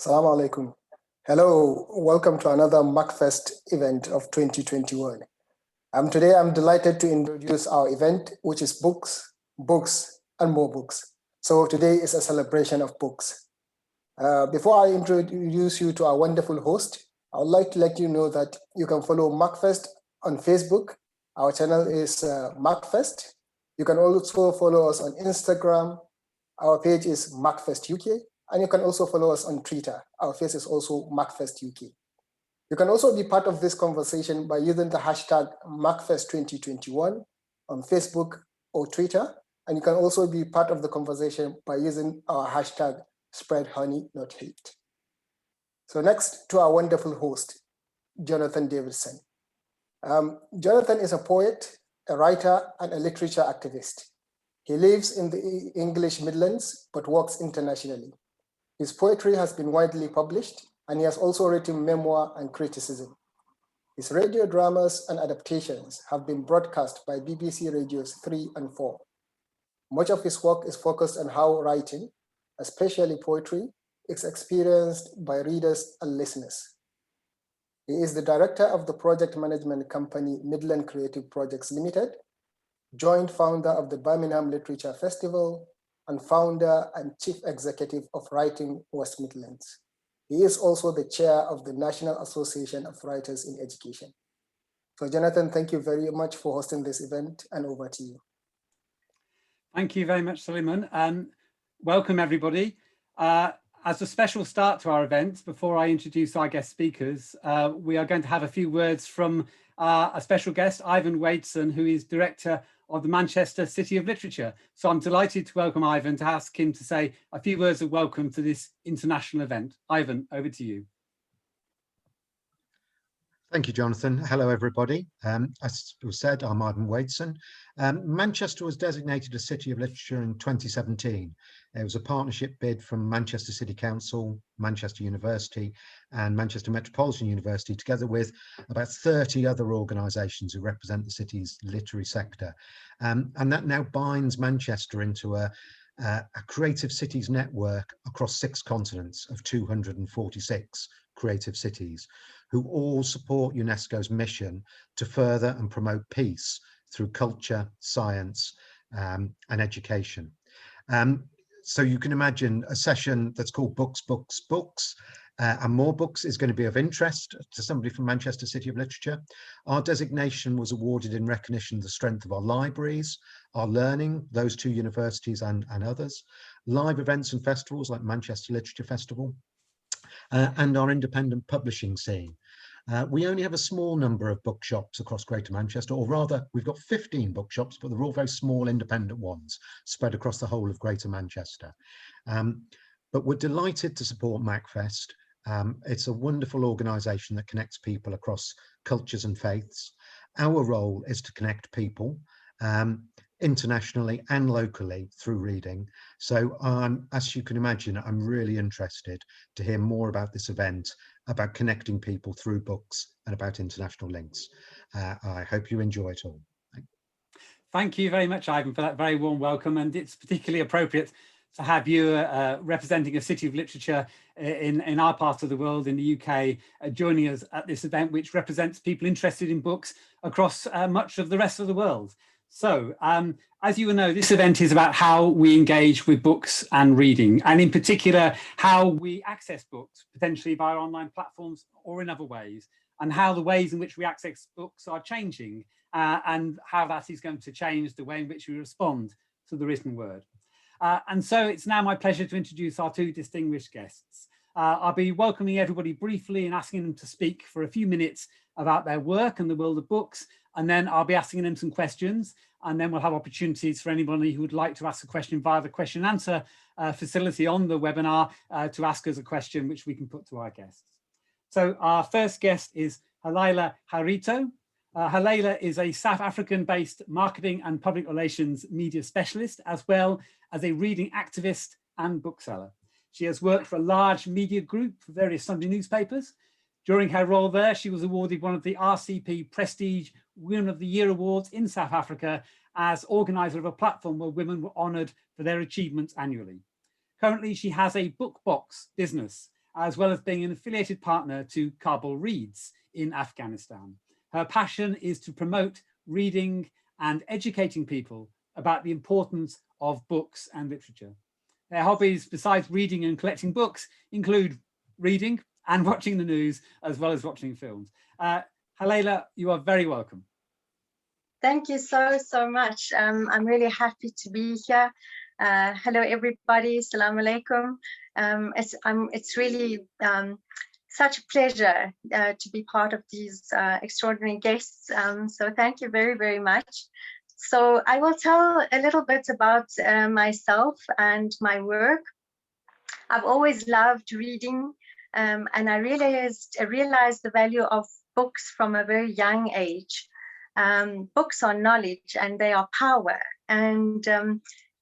Assalamu alaikum. Hello, welcome to another MACFEST event of 2021. Today I'm delighted to introduce our event, which is books, books, and more books. So today is a celebration of books. Before I introduce you to our wonderful host, I would like to let you know that you can follow MACFEST on Facebook. Our channel is MACFEST. You can also follow us on Instagram. Our page is MACFEST UK. And you can also follow us on Twitter. Our face is also MACFEST UK. You can also be part of this conversation by using the hashtag MACFEST2021 on Facebook or Twitter. And you can also be part of the conversation by using our hashtag #SpreadHoneyNotHate. So next to our wonderful host, Jonathon Davidson. Jonathon is a poet, a writer, and a literature activist. He lives in the English Midlands, but works internationally. His poetry has been widely published, and he has also written memoir and criticism. His radio dramas and adaptations have been broadcast by BBC Radios 3 and 4. Much of his work is focused on how writing, especially poetry, is experienced by readers and listeners. He is the director of the project management company Midland Creative Projects Limited, joint founder of the Birmingham Literature Festival, and founder and chief executive of Writing West Midlands. He is also the chair of the National Association of Writers in Education. So Jonathon, thank you very much for hosting this event, and over to you. Thank you very much, Suleiman. Welcome everybody. As a special start to our event, before I introduce our guest speakers, we are going to have a few words from a special guest, Ivan Wadeson, who is director of the Manchester City of Literature. So I'm delighted to welcome Ivan, to ask him to say a few words of welcome to this international event. Ivan, over to you. Thank you, Jonathan. Hello, everybody. As was said, I'm Ivan Wadeson. Manchester was designated a City of Literature in 2017. It was a partnership bid from Manchester City Council, Manchester University, and Manchester Metropolitan University, together with about 30 other organisations who represent the city's literary sector. And that now binds Manchester into a creative cities network across 6 continents of 246 creative cities, who all support UNESCO's mission to further and promote peace through culture, science, and education. So you can imagine a session that's called Books, Books, Books, and more books is going to be of interest to somebody from Manchester City of Literature. Our designation was awarded in recognition of the strength of our libraries, our learning, those 2 universities and others, live events and festivals like Manchester Literature Festival, and our independent publishing scene. We only have a small number of bookshops across Greater Manchester, or rather, we've got 15 bookshops, but they're all very small independent ones spread across the whole of Greater Manchester. But we're delighted to support MACFEST. It's a wonderful organisation that connects people across cultures and faiths. Our role is to connect people internationally and locally through reading. So as you can imagine, I'm really interested to hear more about this event, about connecting people through books, and about international links. I hope you enjoy it all. Thank you very much, Ivan, for that very warm welcome. And it's particularly appropriate to have you representing a City of Literature in our part of the world, in the UK, joining us at this event, which represents people interested in books across much of the rest of the world. So, as you will know, this event is about how we engage with books and reading, and in particular, how we access books, potentially via online platforms or in other ways, and how the ways in which we access books are changing, and how that is going to change the way in which we respond to the written word. And so it's now my pleasure to introduce our 2 distinguished guests. I'll be welcoming everybody briefly and asking them to speak for a few minutes about their work and the world of books, and then I'll be asking them some questions, and then we'll have opportunities for anybody who would like to ask a question via the question and answer facility on the webinar to ask us a question which we can put to our guests. So our first guest is Khalyla Harito. Halaela is a South African-based marketing and public relations media specialist, as well as a reading activist and bookseller. She has worked for a large media group for various Sunday newspapers. During her role there, she was awarded one of the RCP Prestige Women of the Year Awards in South Africa as organizer of a platform where women were honored for their achievements annually. Currently, she has a book box business as well as being an affiliated partner to Kabul Reads in Afghanistan. Her passion is to promote reading and educating people about the importance of books and literature. Their hobbies, besides reading and collecting books, include reading and watching the news, as well as watching films. Halaela, you are very welcome. Thank you so much. I'm really happy to be here. Hello, everybody. Assalamu alaikum. It's really such a pleasure to be part of these extraordinary guests. So thank you very, very much. So I will tell a little bit about myself and my work. I've always loved reading, and I realized the value of books from a very young age. Books are knowledge and they are power, and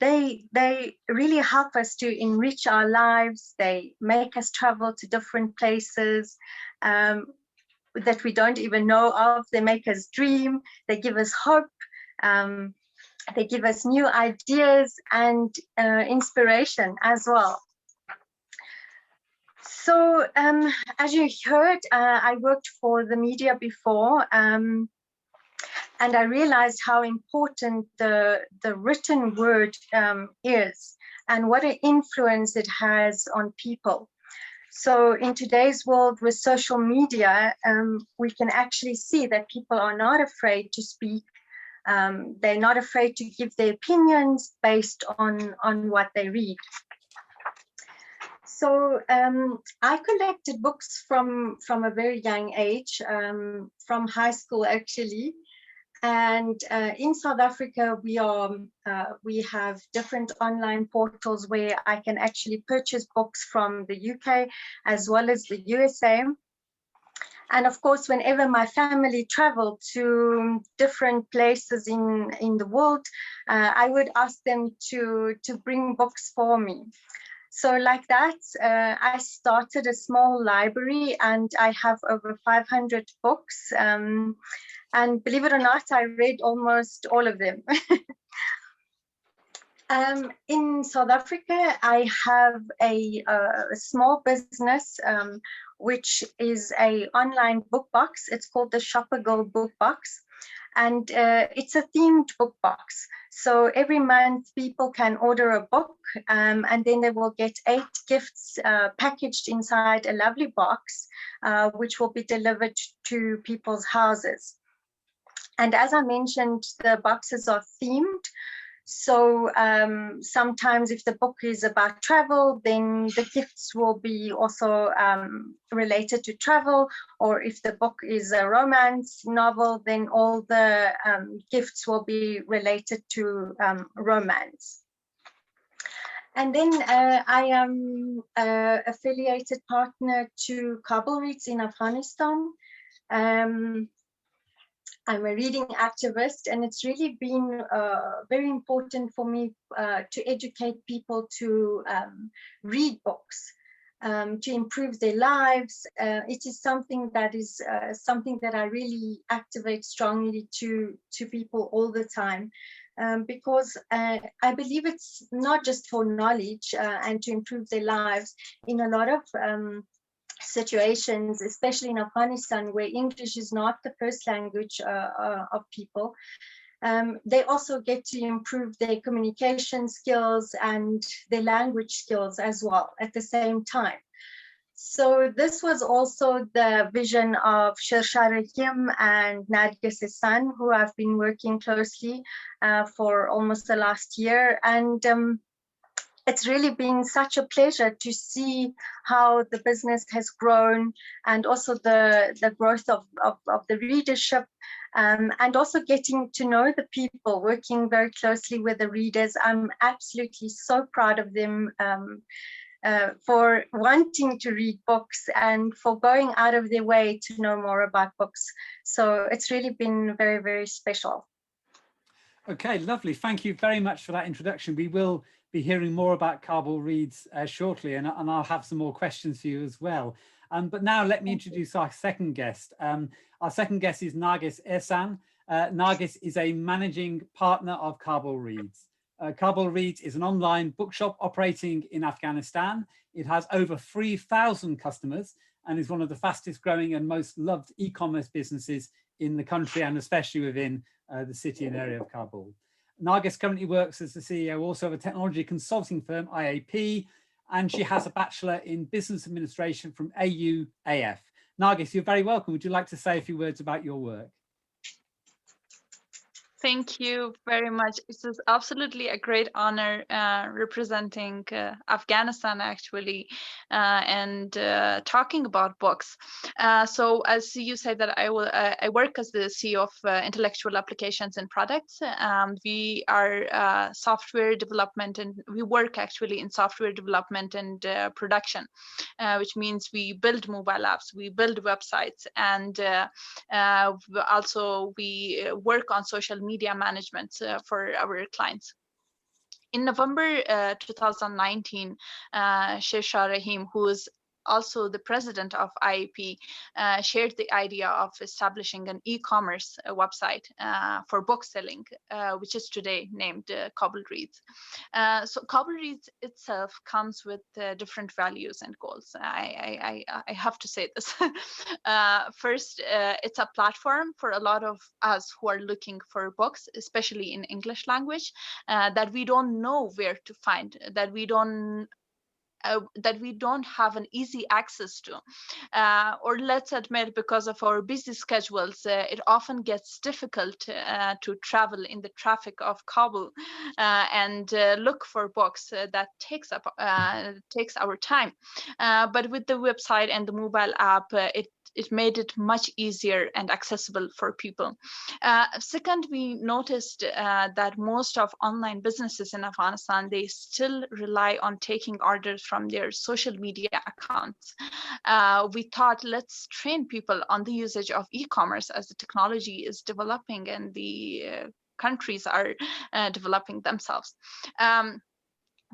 they really help us to enrich our lives. They make us travel to different places that we don't even know of. They make us dream. They give us hope. They give us new ideas and inspiration as well. So as you heard, I worked for the media before, and I realized how important the written word is, and what an influence it has on people. So in today's world with social media, we can actually see that people are not afraid to speak. They're not afraid to give their opinions based on what they read. So I collected books from a very young age, from high school actually. And in South Africa, we have different online portals where I can actually purchase books from the UK as well as the USA. And of course, whenever my family traveled to different places in the world, I would ask them to bring books for me. So like that, I started a small library, and I have over 500 books. And believe it or not, I read almost all of them. In South Africa, I have a small business, which is an online book box. It's called the Shopper Girl Book Box. And it's a themed book box. So every month people can order a book, and then they will get 8 gifts packaged inside a lovely box, which will be delivered to people's houses. And as I mentioned, the boxes are themed. So sometimes if the book is about travel, then the gifts will be also related to travel. Or if the book is a romance novel, then all the gifts will be related to romance. And then I am an affiliated partner to Kabul Reads in Afghanistan. I'm a reading activist, and it's really been very important for me to educate people to read books, to improve their lives. It is something that I really activate strongly to people all the time, because I believe it's not just for knowledge and to improve their lives. In a lot of situations, especially in Afghanistan, where English is not the first language of people, they also get to improve their communication skills and their language skills as well at the same time. So this was also the vision of Shirsha Rahim and Nargis San, who I've been working closely for almost the last year. And it's really been such a pleasure to see how the business has grown, and also the growth of the readership, and also getting to know the people, working very closely with the readers. I'm absolutely so proud of them for wanting to read books and for going out of their way to know more about books. So it's really been very, very special. Okay, lovely. Thank you very much for that introduction. We will be hearing more about Kabul Reads shortly, and I'll have some more questions for you as well. But now let me introduce our second guest. Our second guest is Nargis Ehsan. Nargis is a managing partner of Kabul Reads. Kabul Reads is an online bookshop operating in Afghanistan. It has over 3,000 customers and is one of the fastest growing and most loved e-commerce businesses in the country, and especially within the city and area of Kabul. Nargis currently works as the CEO also of a technology consulting firm, IAP, and she has a Bachelor in Business Administration from AUAF. Nargis, you're very welcome. Would you like to say a few words about your work? Thank you very much. This is absolutely a great honor representing Afghanistan, actually, and talking about books. So, as you said, that I work as the CEO of Intellectual Applications and Products. We are software development, and we work actually in software development and production, which means we build mobile apps, we build websites, and also we work on social media management for our clients. In November 2019, Shesha Rahim, who is also the president of IAP, shared the idea of establishing an e-commerce website for book selling, which is today named Kabul Reads. So Kabul Reads itself comes with different values and goals. I have to say this. First, it's a platform for a lot of us who are looking for books, especially in English language, that we don't know where to find, that we don't have an easy access to, or let's admit, because of our busy schedules, it often gets difficult to travel in the traffic of Kabul and look for books. That takes our time. But with the website and the mobile app, it made it much easier and accessible for people. Second, we noticed that most of online businesses in Afghanistan, they still rely on taking orders from their social media accounts. We thought, let's train people on the usage of e-commerce as the technology is developing and the countries are developing themselves.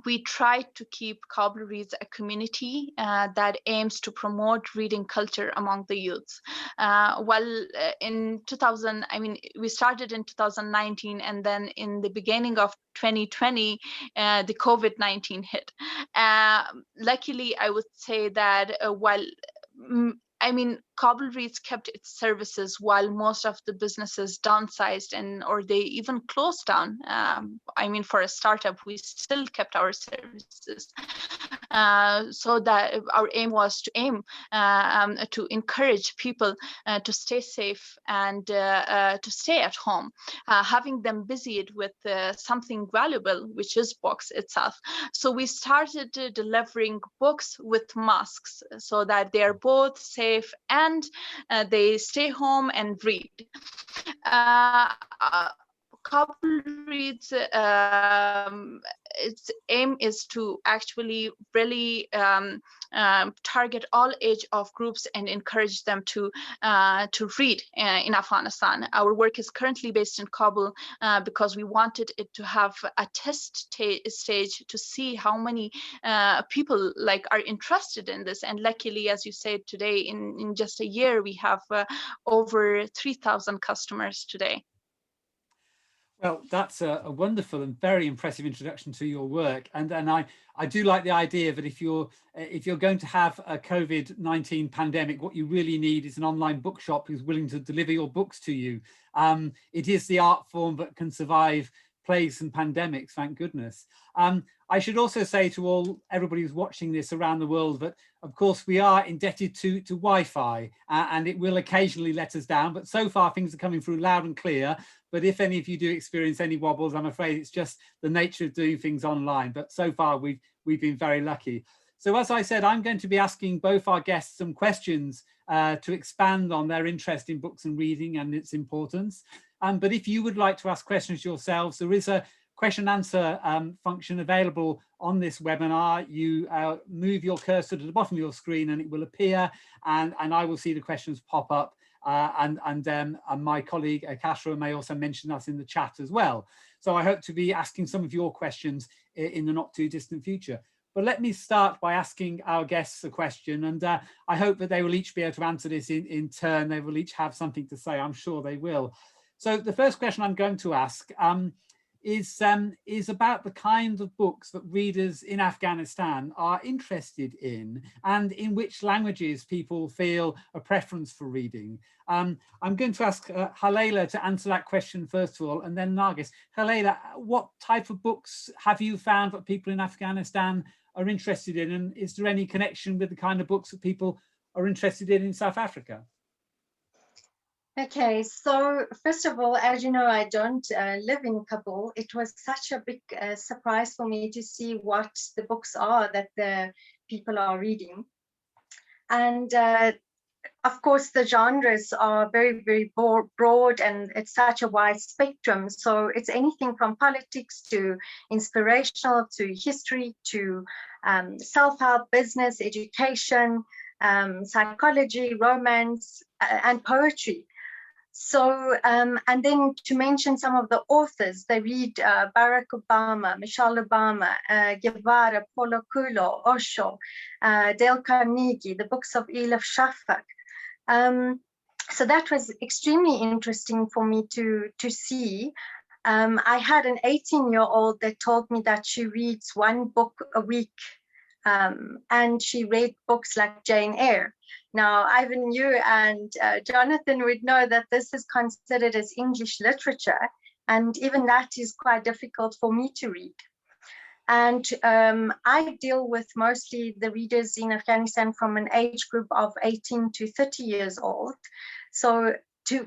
We tried to keep Kabul Reads a community that aims to promote reading culture among the youths. We started in 2019, and then in the beginning of 2020, the COVID-19 hit. Luckily, I would say that Kabul Reads kept its services while most of the businesses downsized or they even closed down. For a startup, we still kept our services. So that our aim was to encourage people to stay safe and to stay at home, having them busied with something valuable, which is books itself. So we started delivering books with masks so that they are both safe and they stay home and read. Kabul Reads, its aim is to actually really target all age of groups and encourage them to read in Afghanistan. Our work is currently based in Kabul because we wanted it to have a test stage to see how many people are interested in this. And luckily, as you said, today in just a year, we have over 3,000 customers today. Well, that's a wonderful and very impressive introduction to your work, and I do like the idea that if you're going to have a COVID-19 pandemic, what you really need is an online bookshop who's willing to deliver your books to you. It is the art form that can survive plagues and pandemics, thank goodness. I should also say to everybody who's watching this around the world that, of course, we are indebted to Wi-Fi, and it will occasionally let us down, but so far things are coming through loud and clear. But if any of you do experience any wobbles, I'm afraid it's just the nature of doing things online. But so far we've been very lucky. So as I said, I'm going to be asking both our guests some questions to expand on their interest in books and reading and its importance. But if you would like to ask questions yourselves, there is a question and answer function available on this webinar. You move your cursor to the bottom of your screen and it will appear, and I will see the questions pop up. And my colleague Khalyla may also mention us in the chat as well. So I hope to be asking some of your questions in the not too distant future. But let me start by asking our guests a question, and I hope that they will each be able to answer this in turn. They will each have something to say, I'm sure they will. So the first question I'm going to ask is about the kind of books that readers in Afghanistan are interested in, and in which languages people feel a preference for reading. I'm going to ask Halaela to answer that question first of all, and then Nargis. Halaela, what type of books have you found that people in Afghanistan are interested in, and is there any connection with the kind of books that people are interested in South Africa? Okay, so first of all, as you know, I don't live in Kabul. It was such a big surprise for me to see what the books are that the people are reading. And of course, the genres are very, very broad, and it's such a wide spectrum. So it's anything from politics to inspirational to history to self-help, business, education, psychology, romance, and poetry. So, and then to mention some of the authors, they read Barack Obama, Michelle Obama, Guevara, Paulo Coelho, Osho, Dale Carnegie, the books of Elif Shafak. So that was extremely interesting for me to see. I had an 18-year-old that told me that she reads one book a week, and she read books like Jane Eyre. Now, Ivan, you and Jonathan would know that this is considered as English literature, and even that is quite difficult for me to read. And I deal with mostly the readers in Afghanistan from an age group of 18 to 30 years old. So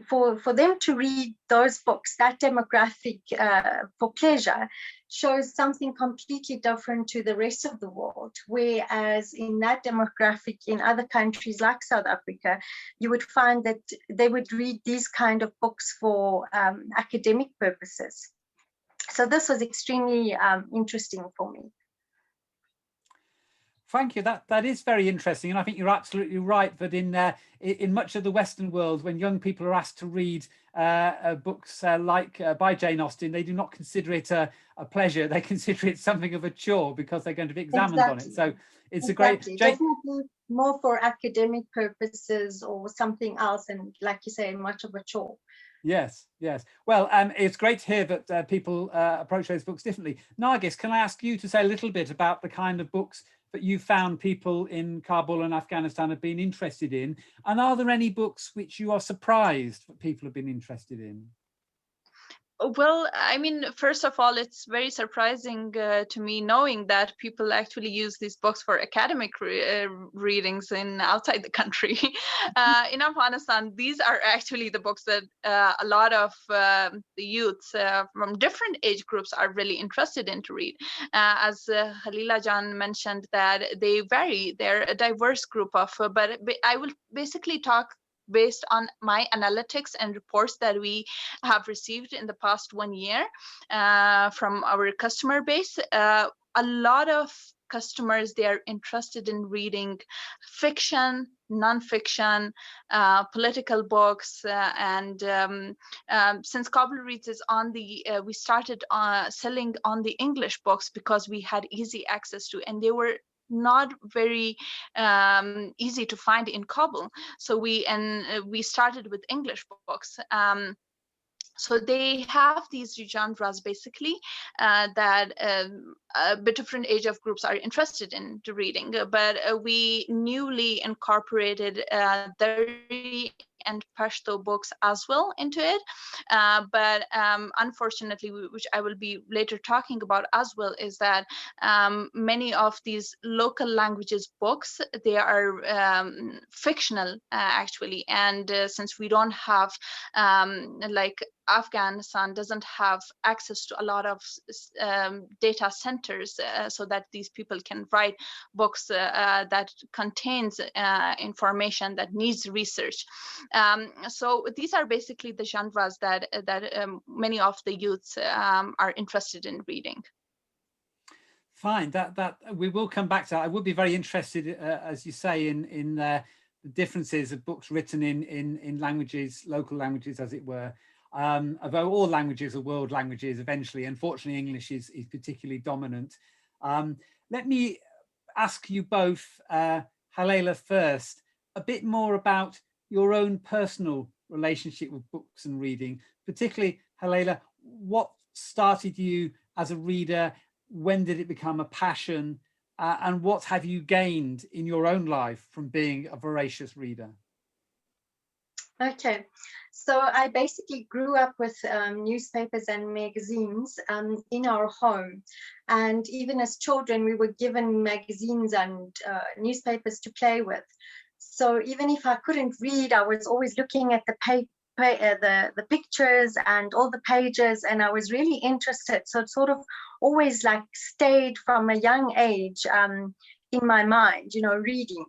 for them to read those books, that demographic for pleasure, shows something completely different to the rest of the world. Whereas in that demographic in other countries like South Africa, you would find that they would read these kind of books for academic purposes. So this was extremely interesting for me. Thank you. That is very interesting, and I think you're absolutely right that in much of the Western world, when young people are asked to read books by Jane Austen, they do not consider it a pleasure. They consider it something of a chore because they're going to be examined on it. So it's a great definitely more for academic purposes or something else, and like you say, much of a chore. Yes, yes. Well, it's great to hear that people approach those books differently. Nargis, can I ask you to say a little bit about the kind of books that you found people in Kabul and Afghanistan have been interested in? And are there any books which you are surprised that people have been interested in? Well, I mean, first of all, it's very surprising to me knowing that people actually use these books for academic readings in outside the country. In Afghanistan, these are actually the books that a lot of the youths from different age groups are really interested in to read. As Halila Jan mentioned, that they vary. They're a diverse group of, but I will basically talk based on my analytics and reports that we have received in the past 1 year from our customer base. A lot of customers, they are interested in reading fiction, non-fiction, political books, and since Kabul Reads is on the, we started selling on the English books because we had easy access to, and they were not very easy to find in Kabul. So we started with English books. So they have these genres basically that a bit different age of groups are interested in reading, but we newly incorporated Dari and Pashto books as well into it. But unfortunately, which I will be later talking about as well, is that many of these local languages books, they are fictional actually. And since we don't have like Afghanistan doesn't have access to a lot of data centers so that these people can write books that contains information that needs research. So these are basically the genres that many of the youths are interested in reading. Fine, that we will come back to that. I would be very interested, as you say, in the differences of books written in languages, local languages, as it were. Although all languages are world languages eventually, unfortunately English is particularly dominant. Let me ask you both, Halaela first, a bit more about your own personal relationship with books and reading, particularly Halaela, what started you as a reader? When did it become a passion? And what have you gained in your own life from being a voracious reader? Okay, so I basically grew up with newspapers and magazines in our home. And even as children, we were given magazines and newspapers to play with. So even if I couldn't read, I was always looking at the the pictures and all the pages, and I was really interested. So it sort of always like stayed from a young age in my mind, you know, reading.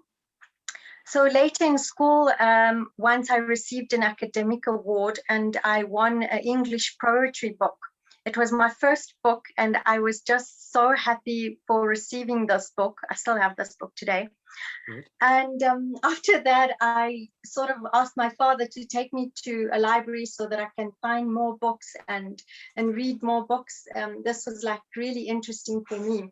So later in school, once I received an academic award and I won an English poetry book. It was my first book, and I was just so happy for receiving this book. I still have this book today. Good. And after that, I sort of asked my father to take me to a library so that I can find more books and read more books. This was like really interesting for me.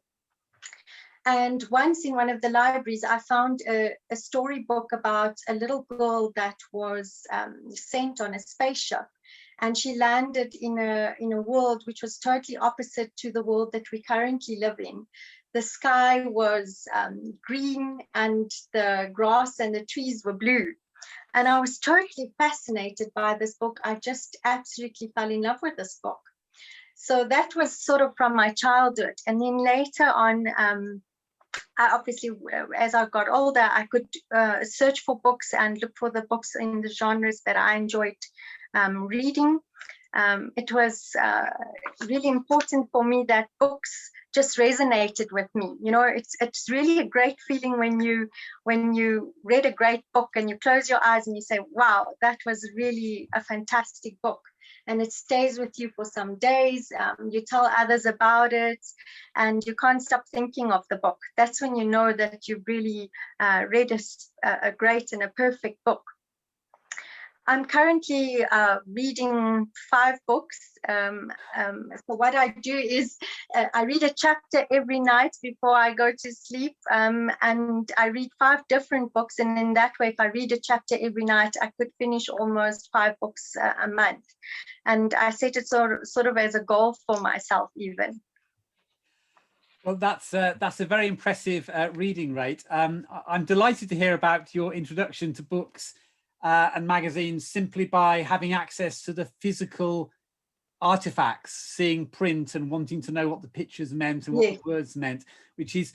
And once in one of the libraries, I found a storybook about a little girl that was sent on a spaceship. And she landed in a world which was totally opposite to the world that we currently live in. The sky was green and the grass and the trees were blue. And I was totally fascinated by this book. I just absolutely fell in love with this book. So that was sort of from my childhood. And then later on, I obviously, as I got older, I could search for books and look for the books in the genres that I enjoyed reading. It was really important for me that books just resonated with me. You know, it's really a great feeling when you read a great book and you close your eyes and you say, wow, that was really a fantastic book. And it stays with you for some days. You tell others about it and you can't stop thinking of the book. That's when you know that you really read a great and a perfect book. I'm currently reading 5 books. So what I do is I read a chapter every night before I go to sleep, and I read 5 different books. And in that way, if I read a chapter every night, I could finish almost 5 books a month. And I set it sort of as a goal for myself even. Well, that's a very impressive reading rate. I'm delighted to hear about your introduction to books and magazines simply by having access to the physical artifacts, seeing print and wanting to know what the pictures meant and what the words meant, which is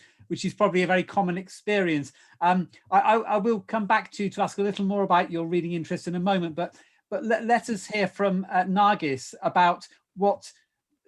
probably a very common experience. I will come back to ask a little more about your reading interest in a moment, but let us hear from Nargis about what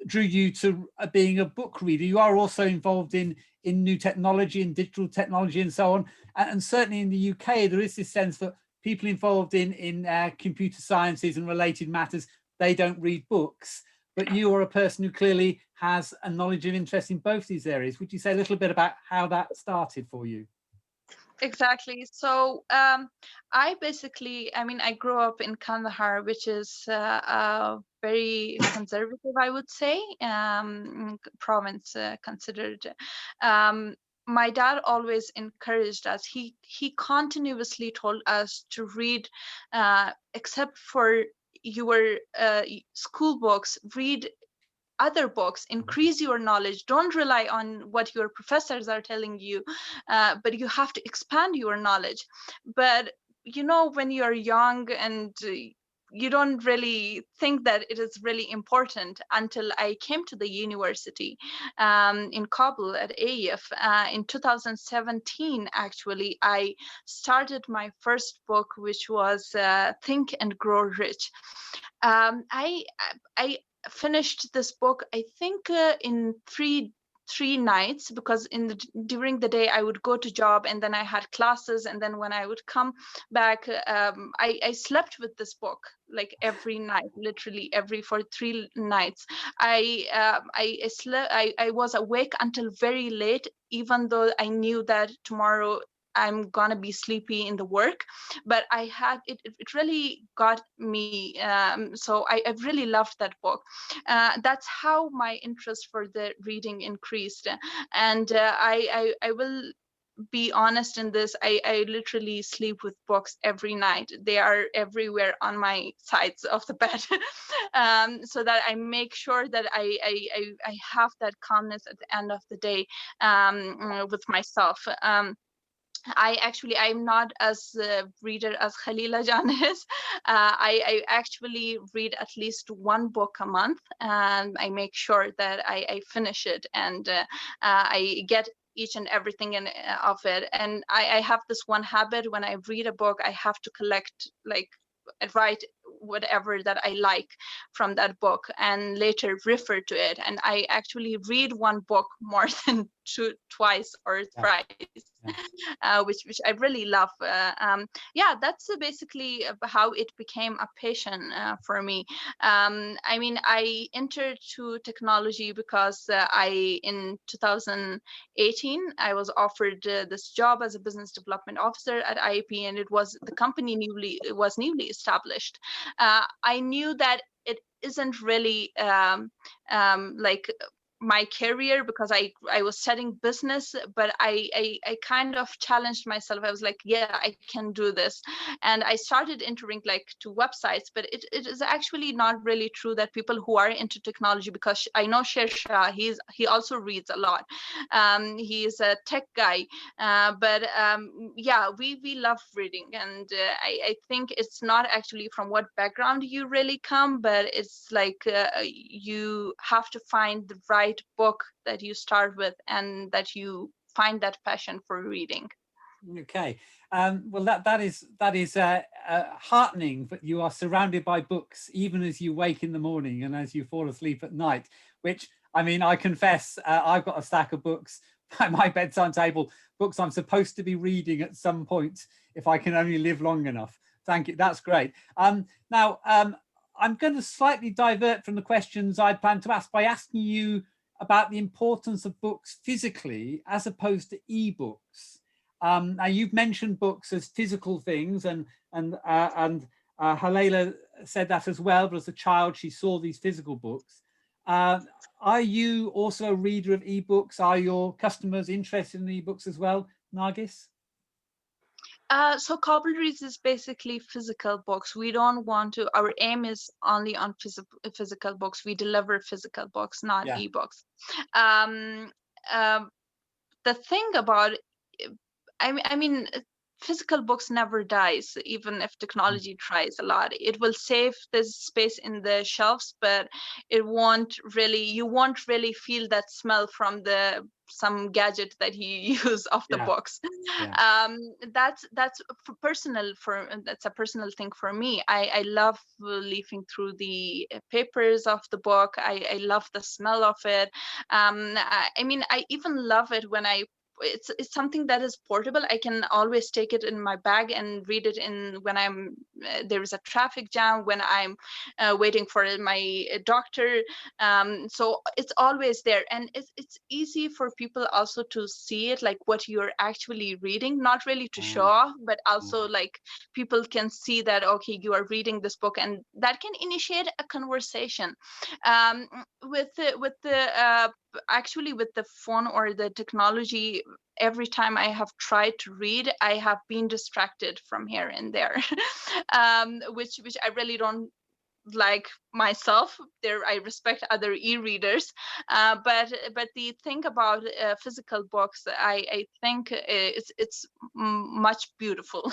drew you to being a book reader. You are also involved in new technology and digital technology and so on, and certainly in the UK there is this sense that people involved in computer sciences and related matters, they don't read books, but you are a person who clearly has a knowledge and interest in both these areas. Would you say a little bit about how that started for you? Exactly. So I grew up in Kandahar, which is very conservative, I would say, province considered. My dad always encouraged us. He continuously told us to read, except for your school books, read other books, increase your knowledge. Don't rely on what your professors are telling you, but you have to expand your knowledge. But you know, when you're young and you don't really think that it is really important until I came to the university in Kabul at AEF in 2017. Actually, I started my first book, which was Think and Grow Rich. I finished this book, I think, in three nights, because during the day I would go to job and then I had classes, and then when I would come back, I slept with this book like every night, literally for 3 nights. I was awake until very late, even though I knew that tomorrow I'm gonna be sleepy in the work, but I had it really got me. So I really loved that book. That's how my interest for the reading increased. And I will be honest in this, I literally sleep with books every night. They are everywhere on my sides of the bed, so that I make sure that I have that calmness at the end of the day with myself. I'm not as a reader as Khalila Jan is. I actually read at least one book a month, and I make sure that I finish it, and I get each and everything of it. And I have this one habit: when I read a book, I have to collect, like, write whatever that I like from that book and later refer to it. And I actually read one book more than twice or thrice, which I really love. Yeah, that's basically how it became a passion for me. I mean, I entered to technology because in 2018, I was offered this job as a business development officer at IAP, and the company was newly established. I knew that it isn't really like my career, because I was studying business, but I kind of challenged myself. I was like, yeah, I can do this. And I started entering like to websites, but it is actually not really true that people who are into technology, because I know Shersha, he also reads a lot. He is a tech guy, but yeah, we love reading. And I think it's not actually from what background you really come, but it's like you have to find the right book that you start with, and that you find that passion for reading. Okay, well, that is heartening that you are surrounded by books even as you wake in the morning and as you fall asleep at night, which, I mean, I confess, I've got a stack of books by my bedside table, books I'm supposed to be reading at some point if I can only live long enough. Thank you, that's great. Now, I'm going to slightly divert from the questions I'd planned to ask by asking you about the importance of books physically as opposed to ebooks. Now, you've mentioned books as physical things, and Halaela said that as well, but as a child, she saw these physical books. Are you also a reader of ebooks? Are your customers interested in ebooks as well, Nargis? So Kabul Reads is basically physical books. We don't want to, our aim is only on physical books. We deliver physical books, not ebooks. The thing about, I mean, physical books never dies, even if technology tries a lot. It will save this space in the shelves, but you won't really feel that smell from some gadget that you use of the books. That's a personal thing for me. I love leafing through the papers of the book. I love the smell of it. I mean, I even love it when it's something that is portable. I can always take it in my bag and read it when I'm there is a traffic jam, when I'm waiting for my doctor. So it's always there, and it's easy for people also to see it, like what you're actually reading, not really to show off, but also like people can see that, okay, you are reading this book, and that can initiate a conversation. Actually, with the phone or the technology, every time I have tried to read, I have been distracted from here and there, which I really don't like myself. I respect other e-readers, but the thing about physical books, I think it's much beautiful.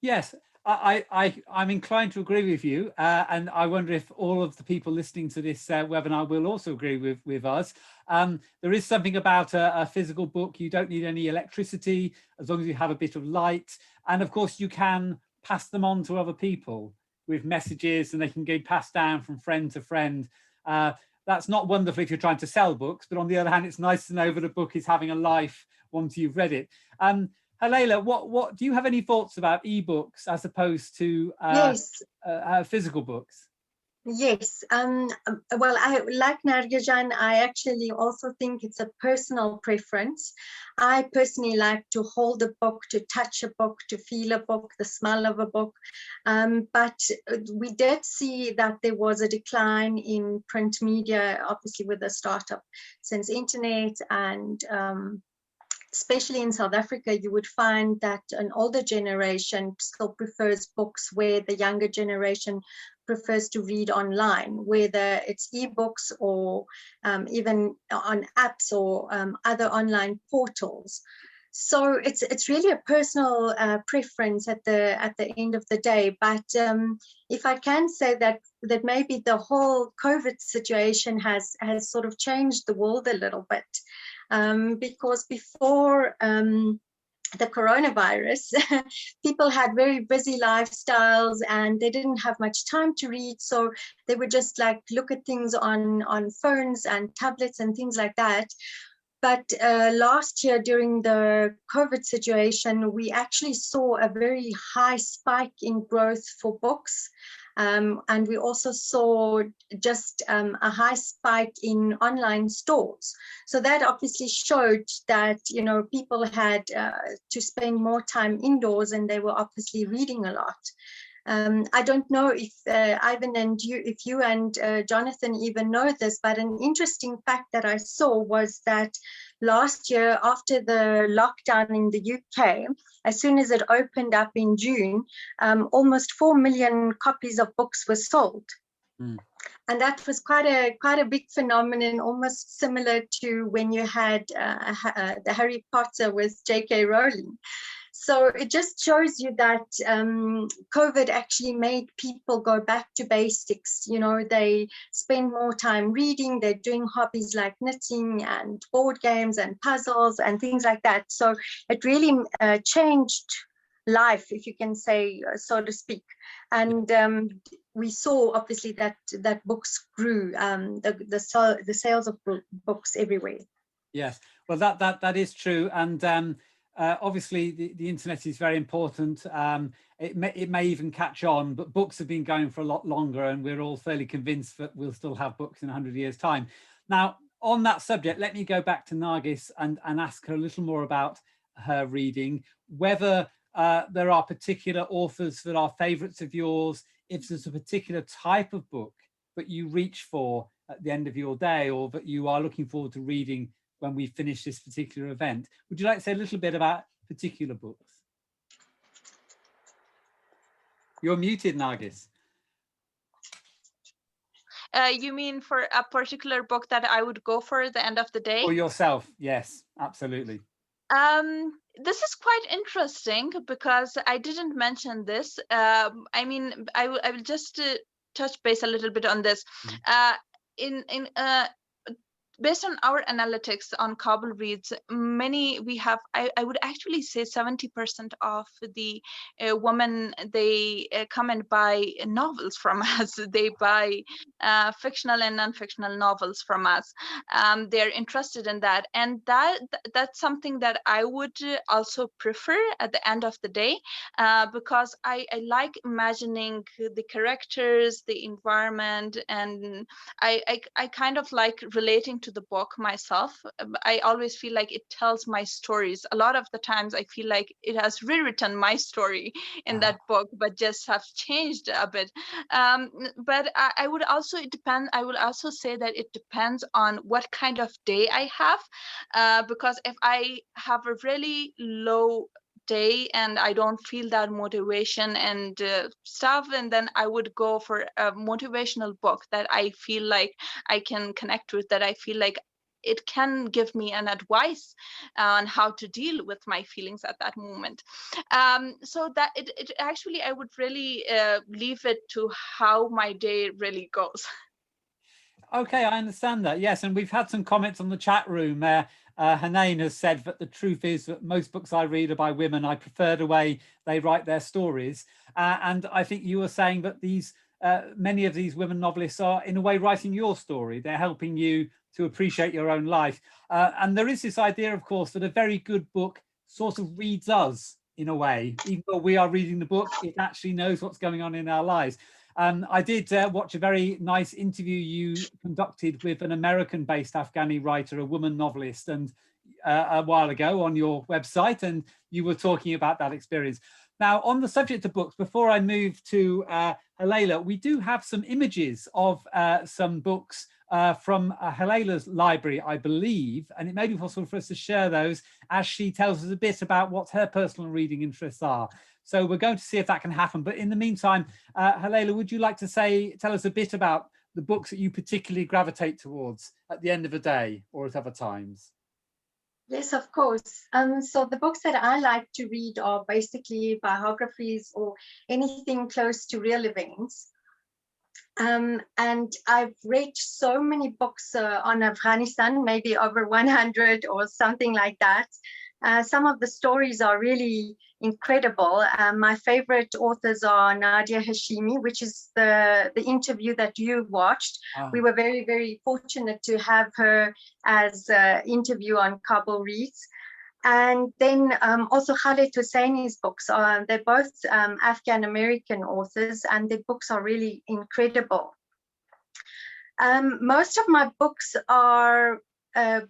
Yes, I'm inclined to agree with you, and I wonder if all of the people listening to this webinar will also agree with us. There is something about a physical book. You don't need any electricity as long as you have a bit of light, and of course you can pass them on to other people with messages, and they can get passed down from friend to friend. That's not wonderful if you're trying to sell books, but on the other hand, it's nice to know that a book is having a life once you've read it. Halaela, what do you have any thoughts about ebooks as opposed to physical books? Yes, well, I like Nargijan. I actually also think it's a personal preference. I personally like to hold a book, to touch a book, to feel a book, the smell of a book. But we did see that there was a decline in print media, obviously with the startup since internet and especially in South Africa, you would find that an older generation still prefers books, where the younger generation prefers to read online, whether it's ebooks or even on apps or other online portals. So it's really a personal preference at the end of the day. But if I can say that maybe the whole COVID situation has sort of changed the world a little bit, because before the coronavirus, people had very busy lifestyles and they didn't have much time to read, so they would just like look at things on phones and tablets and things like that. But last year, during the COVID situation, we actually saw a very high spike in growth for books. And we also saw just a high spike in online stores. So that obviously showed that, you know, people had to spend more time indoors, and they were obviously reading a lot. I don't know if Ivan and you and Jonathan even know this, but an interesting fact that I saw was that last year, after the lockdown in the UK, as soon as it opened up in June, almost 4 million copies of books were sold. Mm. And that was quite a big phenomenon, almost similar to when you had the Harry Potter with J.K. Rowling. So it just shows you that COVID actually made people go back to basics. You know, they spend more time reading, they're doing hobbies like knitting and board games and puzzles and things like that. So it really changed life, if you can say, so to speak. And we saw obviously that books grew, the sales of books everywhere. Yes, well, that is true. And obviously, the internet is very important. It may even catch on, but books have been going for a lot longer, and we're all fairly convinced that we'll still have books in 100 years' time. Now, on that subject, let me go back to Nargis and ask her a little more about her reading, whether there are particular authors that are favourites of yours, if there's a particular type of book that you reach for at the end of your day, or that you are looking forward to reading when we finish this particular event. Would you like to say a little bit about particular books? You're muted, Nargis. You mean for a particular book that I would go for at the end of the day? For yourself, yes, absolutely. This is quite interesting because I didn't mention this. I mean, I will just touch base a little bit on this. Based on our analytics on Kabul Reads, I would actually say 70% of the women, they come and buy novels from us. They buy fictional and non-fictional novels from us. They're interested in that. And that's something that I would also prefer at the end of the day, because I like imagining the characters, the environment, and I kind of like relating to the book myself. I always feel like it tells my stories. A lot of the times I feel like it has rewritten my story in that book, but just have changed a bit. But I would also say that it depends on what kind of day I have, because if I have a really low day and I don't feel that motivation and stuff, and then I would go for a motivational book that I feel like I can connect with, that I feel like it can give me an advice on how to deal with my feelings at that moment. So that it actually, I would really leave it to how my day really goes. Okay, I understand that. Yes, and we've had some comments on the chat room. Hanain has said that the truth is that most books I read are by women. I prefer the way they write their stories. And I think you were saying that many of these women novelists are in a way writing your story. They're helping you to appreciate your own life. And there is this idea, of course, that a very good book sort of reads us in a way. Even though we are reading the book, it actually knows what's going on in our lives. I did watch a very nice interview you conducted with an American-based Afghani writer, a woman novelist, and a while ago on your website, and you were talking about that experience. Now, on the subject of books, before I move to Halaela, we do have some images of some books from Halela's library, I believe, and it may be possible for us to share those as she tells us a bit about what her personal reading interests are. So we're going to see if that can happen. But in the meantime, Halaela, would you like to tell us a bit about the books that you particularly gravitate towards at the end of a day or at other times? Yes, of course. So the books that I like to read are basically biographies or anything close to real events. And I've read so many books on Afghanistan, maybe over 100 or something like that. Some of the stories are really incredible. My favorite authors are Nadia Hashimi, which is the interview that you watched. We were very, very fortunate to have her as interview on Kabul Reads. And then also Khaled Hosseini's books. They're both Afghan-American authors, and their books are really incredible. Most of my books are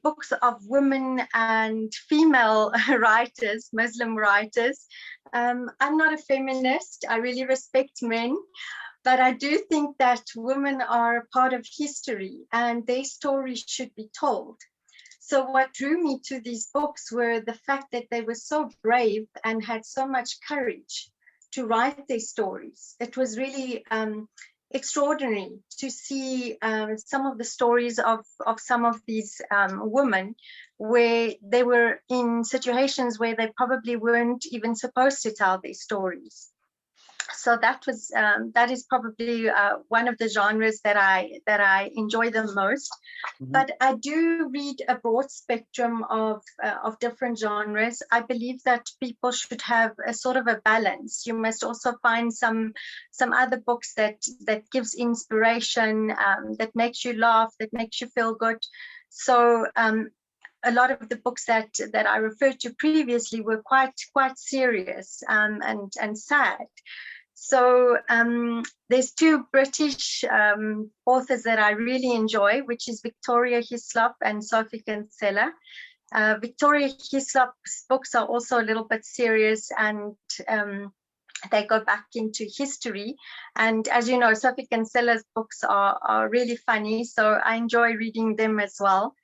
books of women and female writers, Muslim writers. I'm not a feminist. I really respect men, but I do think that women are part of history and their stories should be told. So what drew me to these books were the fact that they were so brave and had so much courage to write their stories. It was really extraordinary to see some of the stories of some of these women where they were in situations where they probably weren't even supposed to tell their stories. So that is probably one of the genres that I enjoy the most. Mm-hmm. But I do read a broad spectrum of different genres. I believe that people should have a sort of a balance. You must also find some other books that gives inspiration, that makes you laugh, that makes you feel good. So a lot of the books that I referred to previously were quite serious and sad. So there's two British authors that I really enjoy, which is Victoria Hislop and Sophie Kinsella. Victoria Hislop's books are also a little bit serious, and they go back into history. And as you know, Sophie Kinsella's books are really funny, so I enjoy reading them as well.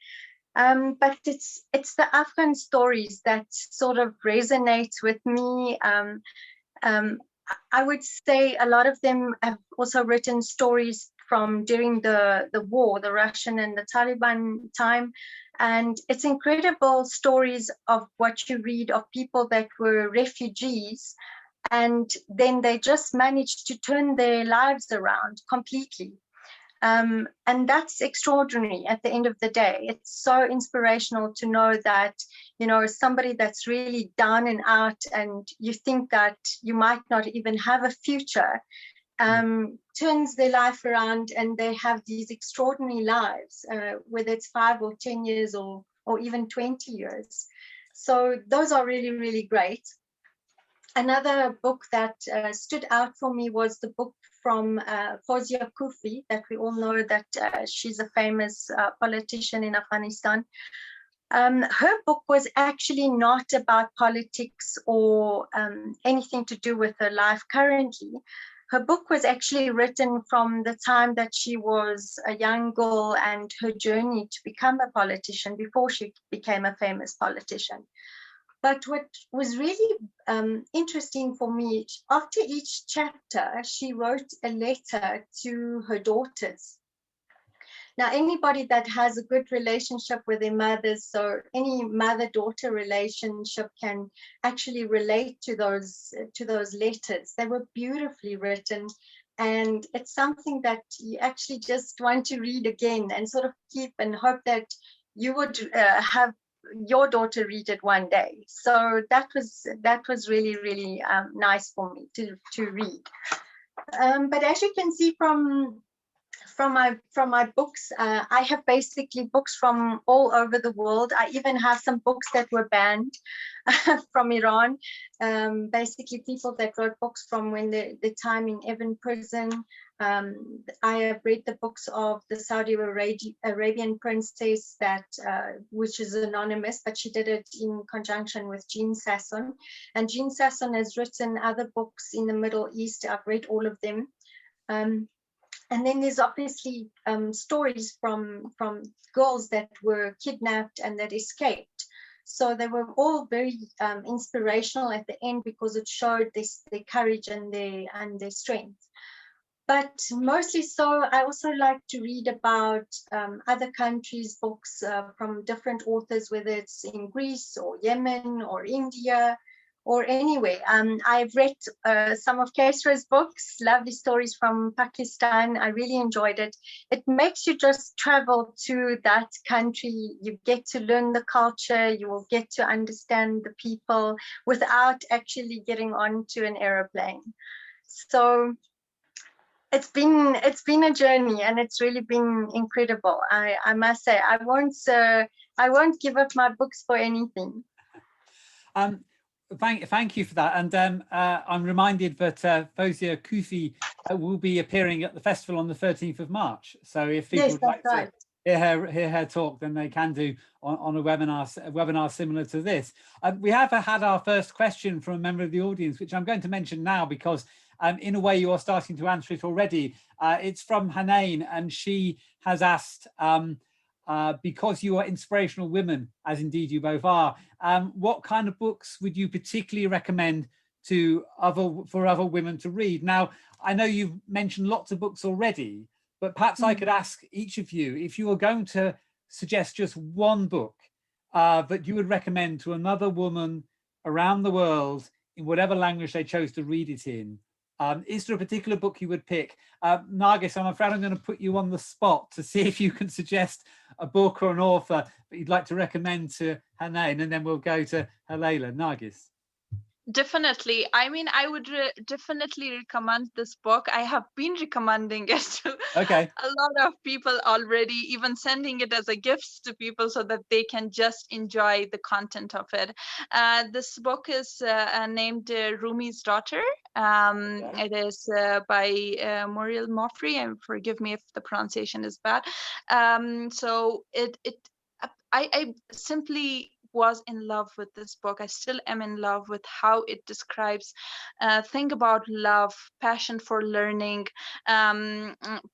But it's the Afghan stories that sort of resonate with me. I would say a lot of them have also written stories from during the war, the Russian and the Taliban time. And it's incredible stories of what you read of people that were refugees, and then they just managed to turn their lives around completely. And that's extraordinary at the end of the day. It's so inspirational to know that, you know, somebody that's really down and out and you think that you might not even have a future, turns their life around and they have these extraordinary lives, whether it's 5 or 10 years or even 20 years. So those are really, really great. Another book that stood out for me was the book from Fawzia Kufi, that we all know that she's a famous politician in Afghanistan. Her book was actually not about politics or anything to do with her life currently. Her book was actually written from the time that she was a young girl and her journey to become a politician before she became a famous politician. But what was really interesting for me, after each chapter, she wrote a letter to her daughters. Now, anybody that has a good relationship with their mothers, so any mother-daughter relationship can actually relate to those letters. They were beautifully written, and it's something that you actually just want to read again and sort of keep and hope that you would have your daughter read it one day. So that was really, really nice for me to read. But as you can see from my books, I have basically books from all over the world. I even have some books that were banned from Iran. Basically people that wrote books from when the time in Evin prison. I have read the books of the Saudi Arabian princess which is anonymous, but she did it in conjunction with Jean Sasson. And Jean Sasson has written other books in the Middle East. I've read all of them. And then there's obviously stories from girls that were kidnapped and that escaped. So they were all very inspirational at the end, because it showed their courage and their strength. But mostly so, I also like to read about other countries' books from different authors, whether it's in Greece or Yemen or India or anywhere. I've read some of Kesra's books, lovely stories from Pakistan. I really enjoyed it. It makes you just travel to that country. You get to learn the culture. You will get to understand the people without actually getting onto an aeroplane. So it's been a journey, and it's really been incredible. I must say, I won't give up my books for anything. Thank you for that. And I'm reminded that Fawzia Kufi will be appearing at the festival on the 13th of March. So if people would like to hear her talk, then they can do on a webinar similar to this. We have had our first question from a member of the audience, which I'm going to mention now because in a way you are starting to answer it already. It's from Hanain, and she has asked, because you are inspirational women, as indeed you both are, what kind of books would you particularly recommend for other women to read? Now, I know you've mentioned lots of books already, but perhaps I could ask each of you, if you were going to suggest just one book that you would recommend to another woman around the world in whatever language they chose to read it in, is there a particular book you would pick? Nargis, I'm afraid I'm going to put you on the spot to see if you can suggest a book or an author that you'd like to recommend to Hanain, and then we'll go to Halaela. Nargis. Definitely. I mean, I would definitely recommend this book. I have been recommending it to a lot of people already, even sending it as a gift to people so that they can just enjoy the content of it. This book is named Rumi's Daughter. It is by Muriel Moffrey, and forgive me if the pronunciation is bad. I simply was in love with this book. I still am in love with how it describes think about love, passion for learning,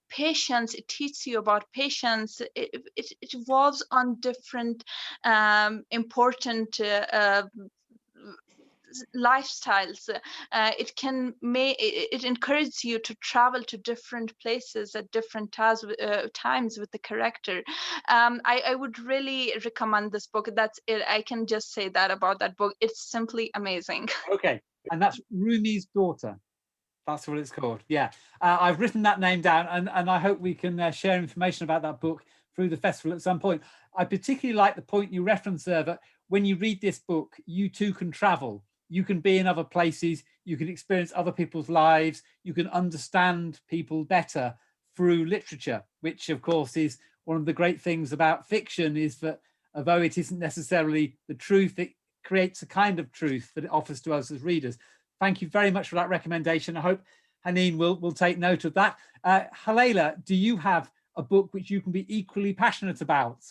patience. It teaches you about patience. It evolves on different important lifestyles. It encourages you to travel to different places at different times with the character. I would really recommend this book. That's it. I can just say that about that book. It's simply amazing. Okay, and that's Rumi's Daughter. That's what it's called. Yeah, I've written that name down, and I hope we can share information about that book through the festival at some point. I particularly like the point you referenced there, that when you read this book, you too can travel. You can be in other places, you can experience other people's lives, you can understand people better through literature, which of course is one of the great things about fiction, is that although it isn't necessarily the truth, it creates a kind of truth that it offers to us as readers. Thank you very much for that recommendation. I hope Hanain will take note of that. Halaela, do you have a book which you can be equally passionate about?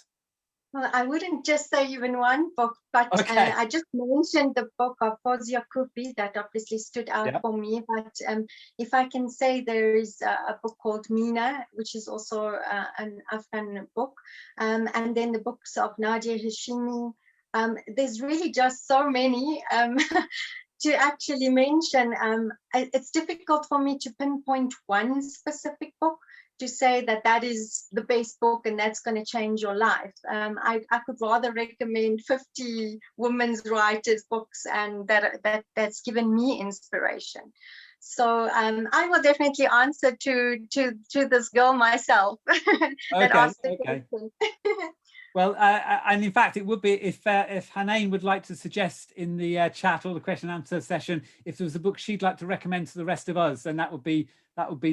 Well, I wouldn't just say even one book, but I just mentioned the book of Fawzia Kufi that obviously stood out for me. But if I can say, there is a book called Mina, which is also an Afghan book, and then the books of Nadia Hashimi. There's really just so many to actually mention. It's difficult for me to pinpoint one specific book to say that is the best book and that's going to change your life. I could rather recommend 50 women's writers' books, and that's given me inspiration. So I will definitely answer to this girl myself. That asked the question. Well, and in fact, it would be if Hanain would like to suggest in the chat or the question and answer session, if there was a book she'd like to recommend to the rest of us, then that would be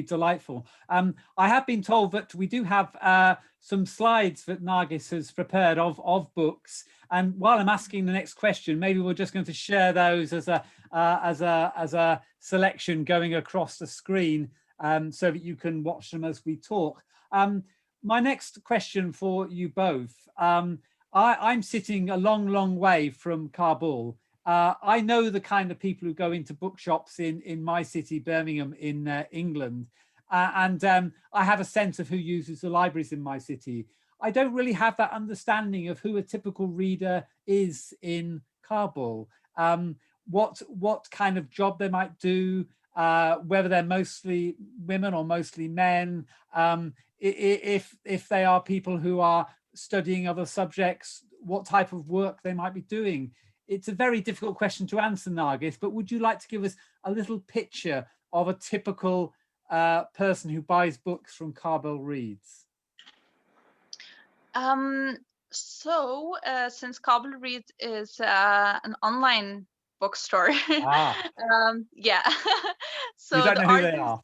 delightful. I have been told that we do have some slides that Nargis has prepared of books, and while I'm asking the next question, maybe we're just going to share those as a selection going across the screen, so that you can watch them as we talk. My next question for you both. I'm sitting a long way from Kabul. I know the kind of people who go into bookshops in my city, Birmingham, in England. and I have a sense of who uses the libraries in my city. I don't really have that understanding of who a typical reader is in Kabul. What kind of job they might do, whether they're mostly women or mostly men, if they are people who are studying other subjects, what type of work they might be doing. It's a very difficult question to answer, Nargis, but would you like to give us a little picture of a typical person who buys books from Kabul Reads? Since Kabul Reads is an online bookstore, yeah, so you don't the know who they are.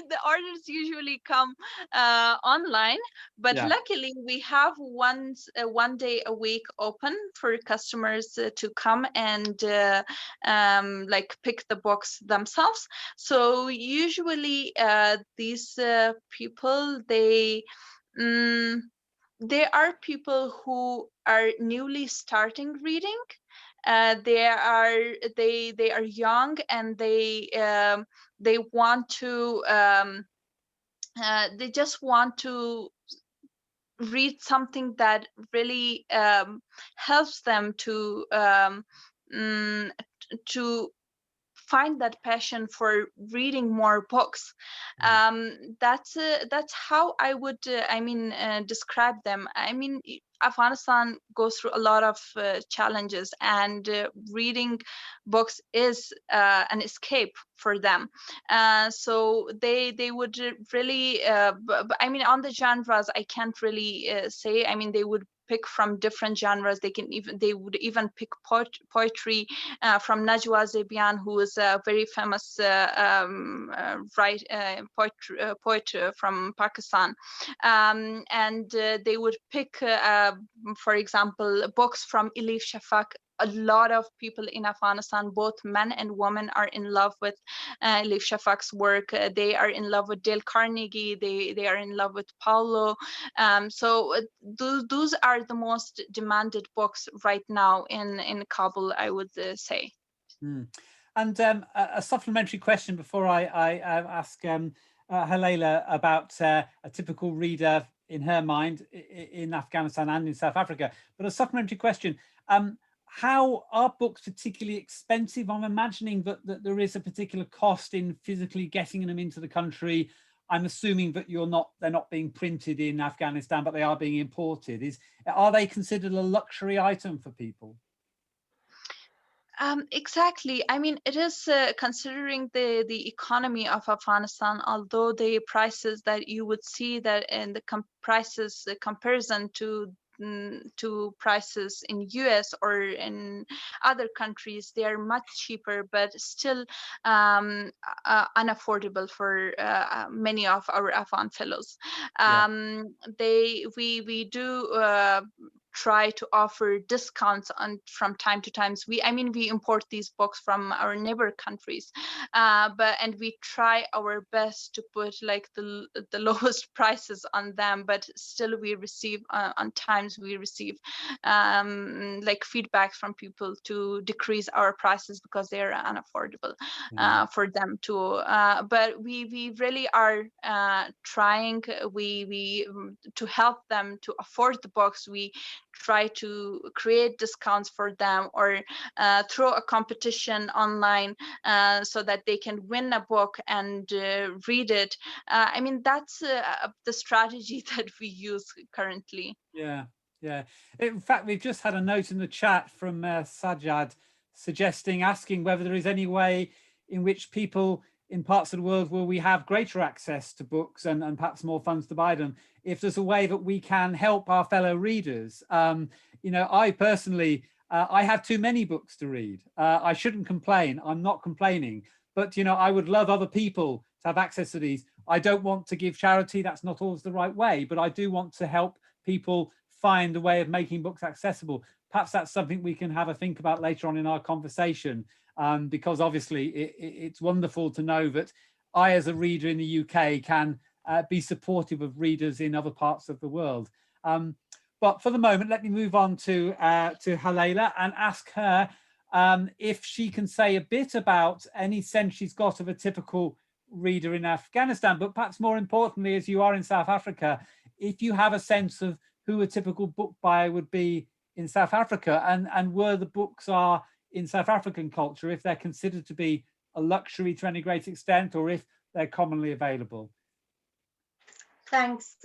the orders usually come online, but Yeah. luckily we have one day a week open for customers to come and like pick the books themselves. So usually these people, they are people who are newly starting reading. They are young, and they want to they just want to read something that really helps them to find that passion for reading more books. That's how I would describe them. I mean, Afghanistan goes through a lot of challenges, and reading books is an escape for them. So they would really I mean, on the genres I can't really say. I mean, they would pick from different genres. They would even pick poetry from Najwa Zebian, who is a very famous poet from Pakistan, and they would pick, for example, books from Elif Shafak. A lot of people in Afghanistan, both men and women, are in love with Elif Shafak's work. They are in love with Dale Carnegie. They are in love with Paulo. So those are the most demanded books right now in Kabul, I would say. And a supplementary question before I ask Halaela about a typical reader in her mind in Afghanistan and in South Africa. But a supplementary question. How are books particularly expensive? I'm imagining that there is a particular cost in physically getting them into the country. I'm assuming that they're not being printed in Afghanistan, but they are being imported. Are they considered a luxury item for people? Exactly. I mean, it is considering the economy of Afghanistan, although the prices that you would see that in the comparison to prices in US or in other countries, they are much cheaper, but still unaffordable for many of our Afghan fellows. We do try to offer discounts from time to time. We import these books from our neighbor countries, and we try our best to put like the lowest prices on them, but still we receive on times we receive like feedback from people to decrease our prices because they are unaffordable for them to. But we really are trying to help them to afford the books. We try to create discounts for them, or throw a competition online so that they can win a book and read it. I mean, that's the strategy that we use currently. Yeah. In fact, we've just had a note in the chat from Sajjad asking whether there is any way in which people in parts of the world where we have greater access to books and perhaps more funds to buy them, if there's a way that we can help our fellow readers. I personally, I have too many books to read. I shouldn't complain. I'm not complaining. But, I would love other people to have access to these. I don't want to give charity. That's not always the right way. But I do want to help people find a way of making books accessible. Perhaps that's something we can have a think about later on in our conversation. Because obviously it's wonderful to know that I, as a reader in the UK, can be supportive of readers in other parts of the world. But for the moment, let me move on to Halaela and ask her if she can say a bit about any sense she's got of a typical reader in Afghanistan, but perhaps more importantly, as you are in South Africa, if you have a sense of who a typical book buyer would be in South Africa, and where the books are in South African culture, if they're considered to be a luxury to any great extent, or if they're commonly available. Thanks.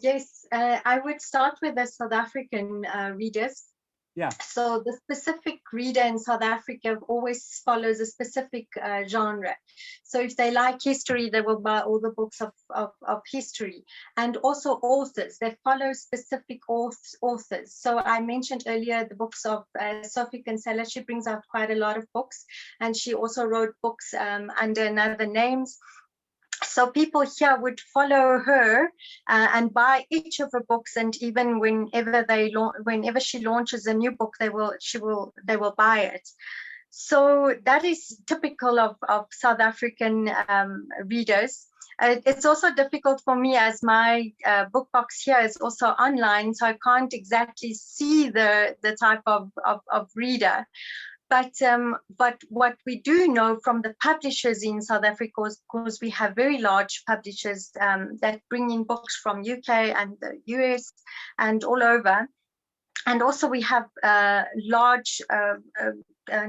Yes, I would start with the South African readers. Yeah. So the specific reader in South Africa always follows a specific genre. So if they like history, they will buy all the books of history, and also authors. They follow specific authors. So I mentioned earlier the books of Sophie Kinsella. She brings out quite a lot of books, and she also wrote books under other names. So people here would follow her and buy each of her books, and even whenever she launches a new book, they will buy it. So that is typical of South African readers. It's also difficult for me, as my book box here is also online, so I can't exactly see the type of reader. But what we do know from the publishers in South Africa is, because we have very large publishers that bring in books from UK and the US and all over. And also we have a large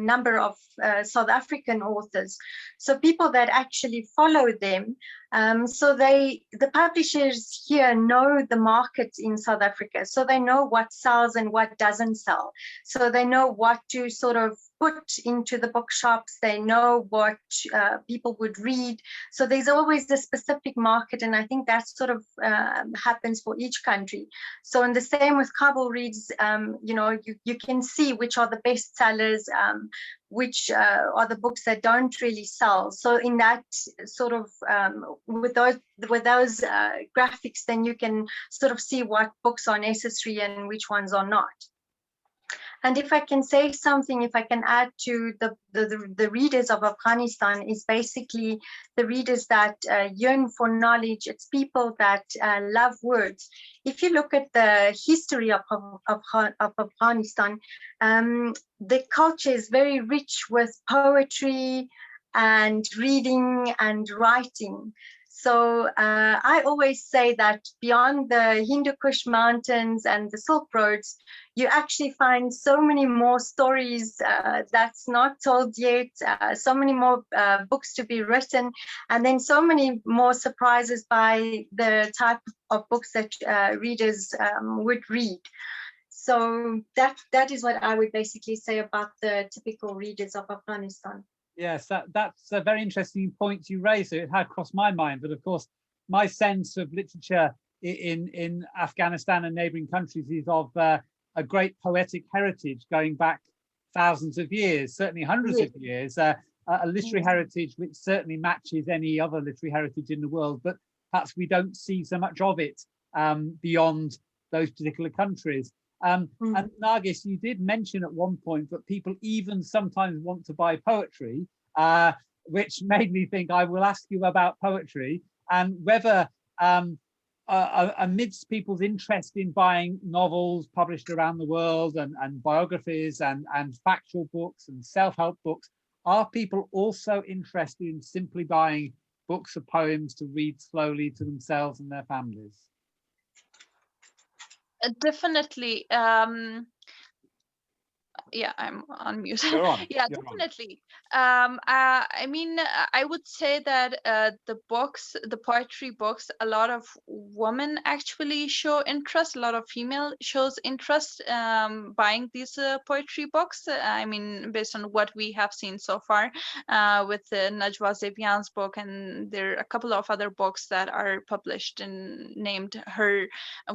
number of South African authors, so people that actually follow them. So the publishers here know the market in South Africa, so they know what sells and what doesn't sell. So they know what to sort of put into the bookshops. They know what people would read. So there's always a specific market, and I think that sort of happens for each country. So in the same with Kabul Reads, you know, you can see which are the best sellers, which are the books that don't really sell. So in that sort of with those graphics, then you can sort of see what books are necessary and which ones are not. And if I can say something, if I can add to the readers of Afghanistan, is basically the readers that yearn for knowledge. It's people that love words. If you look at the history of Afghanistan, the culture is very rich with poetry and reading and writing. So I always say that beyond the Hindu Kush mountains and the Silk Roads, you actually find so many more stories that's not told yet, so many more books to be written, and then so many more surprises by the type of books that readers would read. So that is what I would basically say about the typical readers of Afghanistan. Yes, that's a very interesting point you raised. It had crossed my mind, but of course, my sense of literature in Afghanistan and neighbouring countries is of a great poetic heritage going back thousands of years, certainly hundreds of years, a literary heritage which certainly matches any other literary heritage in the world, but perhaps we don't see so much of it beyond those particular countries. And Nargis, you did mention at one point that people even sometimes want to buy poetry, which made me think I will ask you about poetry and whether amidst people's interest in buying novels published around the world and biographies and factual books and self-help books, are people also interested in simply buying books of poems to read slowly to themselves and their families? Definitely. Yeah, I'm on mute. You're on. Yeah, You're definitely. I mean, I would say that the books, the poetry books, a lot of women actually show interest. A lot of female shows interest buying these poetry books. I mean, based on what we have seen so far with Najwa Zebian's book, and there are a couple of other books that are published and named her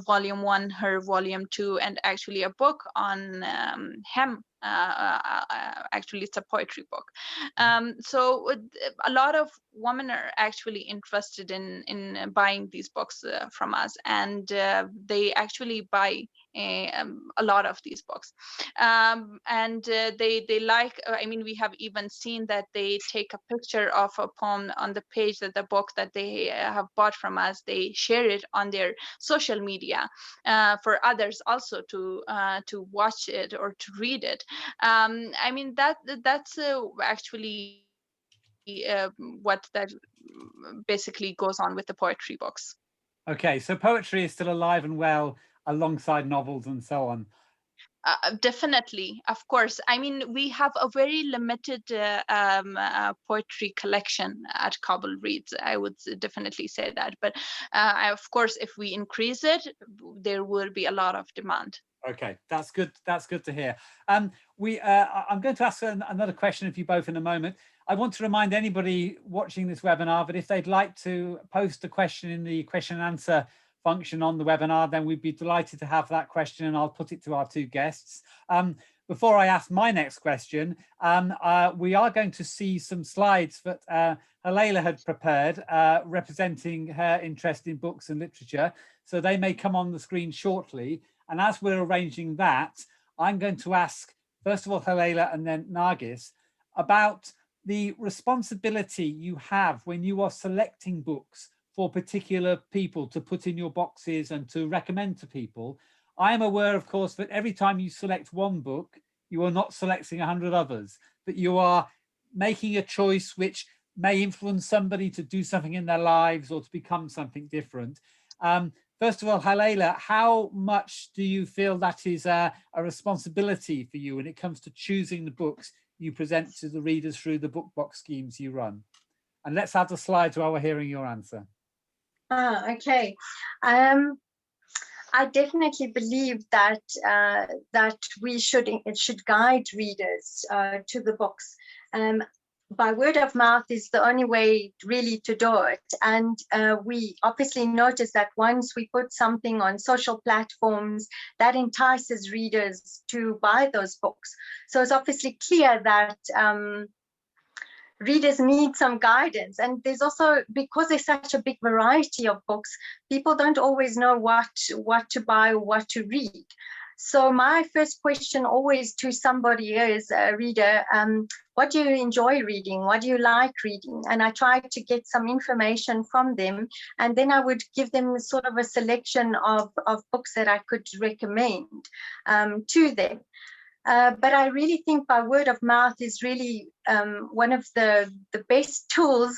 Volume 1, her Volume 2, and actually a book on hem. Actually, it's a poetry book. So a lot of women are actually interested in buying these books from us, and they actually buy a lot of these books, and they like, I mean, we have even seen that they take a picture of a poem on the page that the book that they have bought from us, they share it on their social media for others also to watch it or to read it. I mean, that's actually what that basically goes on with the poetry books. Okay, so poetry is still alive and well alongside novels and so on. Definitely, of course. I mean, we have a very limited poetry collection at Kabul Reads. I would definitely say that. But of course, if we increase it, there will be a lot of demand. Okay, that's good. That's good to hear. I'm going to ask another question of you both in a moment. I want to remind anybody watching this webinar that if they'd like to post a question in the question and answer function on the webinar, then we'd be delighted to have that question, and I'll put it to our two guests. Before I ask my next question, we are going to see some slides that Halaela had prepared representing her interest in books and literature. So they may come on the screen shortly. And as we're arranging that, I'm going to ask, first of all, Halaela and then Nargis, about the responsibility you have when you are selecting books for particular people to put in your boxes and to recommend to people. I am aware, of course, that every time you select one book, you are not selecting 100 others, that you are making a choice which may influence somebody to do something in their lives or to become something different. First of all, Halaela, how much do you feel that is a responsibility for you when it comes to choosing the books you present to the readers through the book box schemes you run? And let's have the slides while we're hearing your answer. Okay. I definitely believe that that we should guide readers to the books. By word of mouth is the only way really to do it. And we obviously notice that once we put something on social platforms, that entices readers to buy those books. So it's obviously clear that readers need some guidance. And there's also, because there's such a big variety of books, people don't always know what to buy or what to read. So my first question always to somebody is, a reader, what do you enjoy reading? What do you like reading? And I try to get some information from them. And then I would give them sort of a selection of books that I could recommend to them. But I really think by word of mouth is really one of the best tools,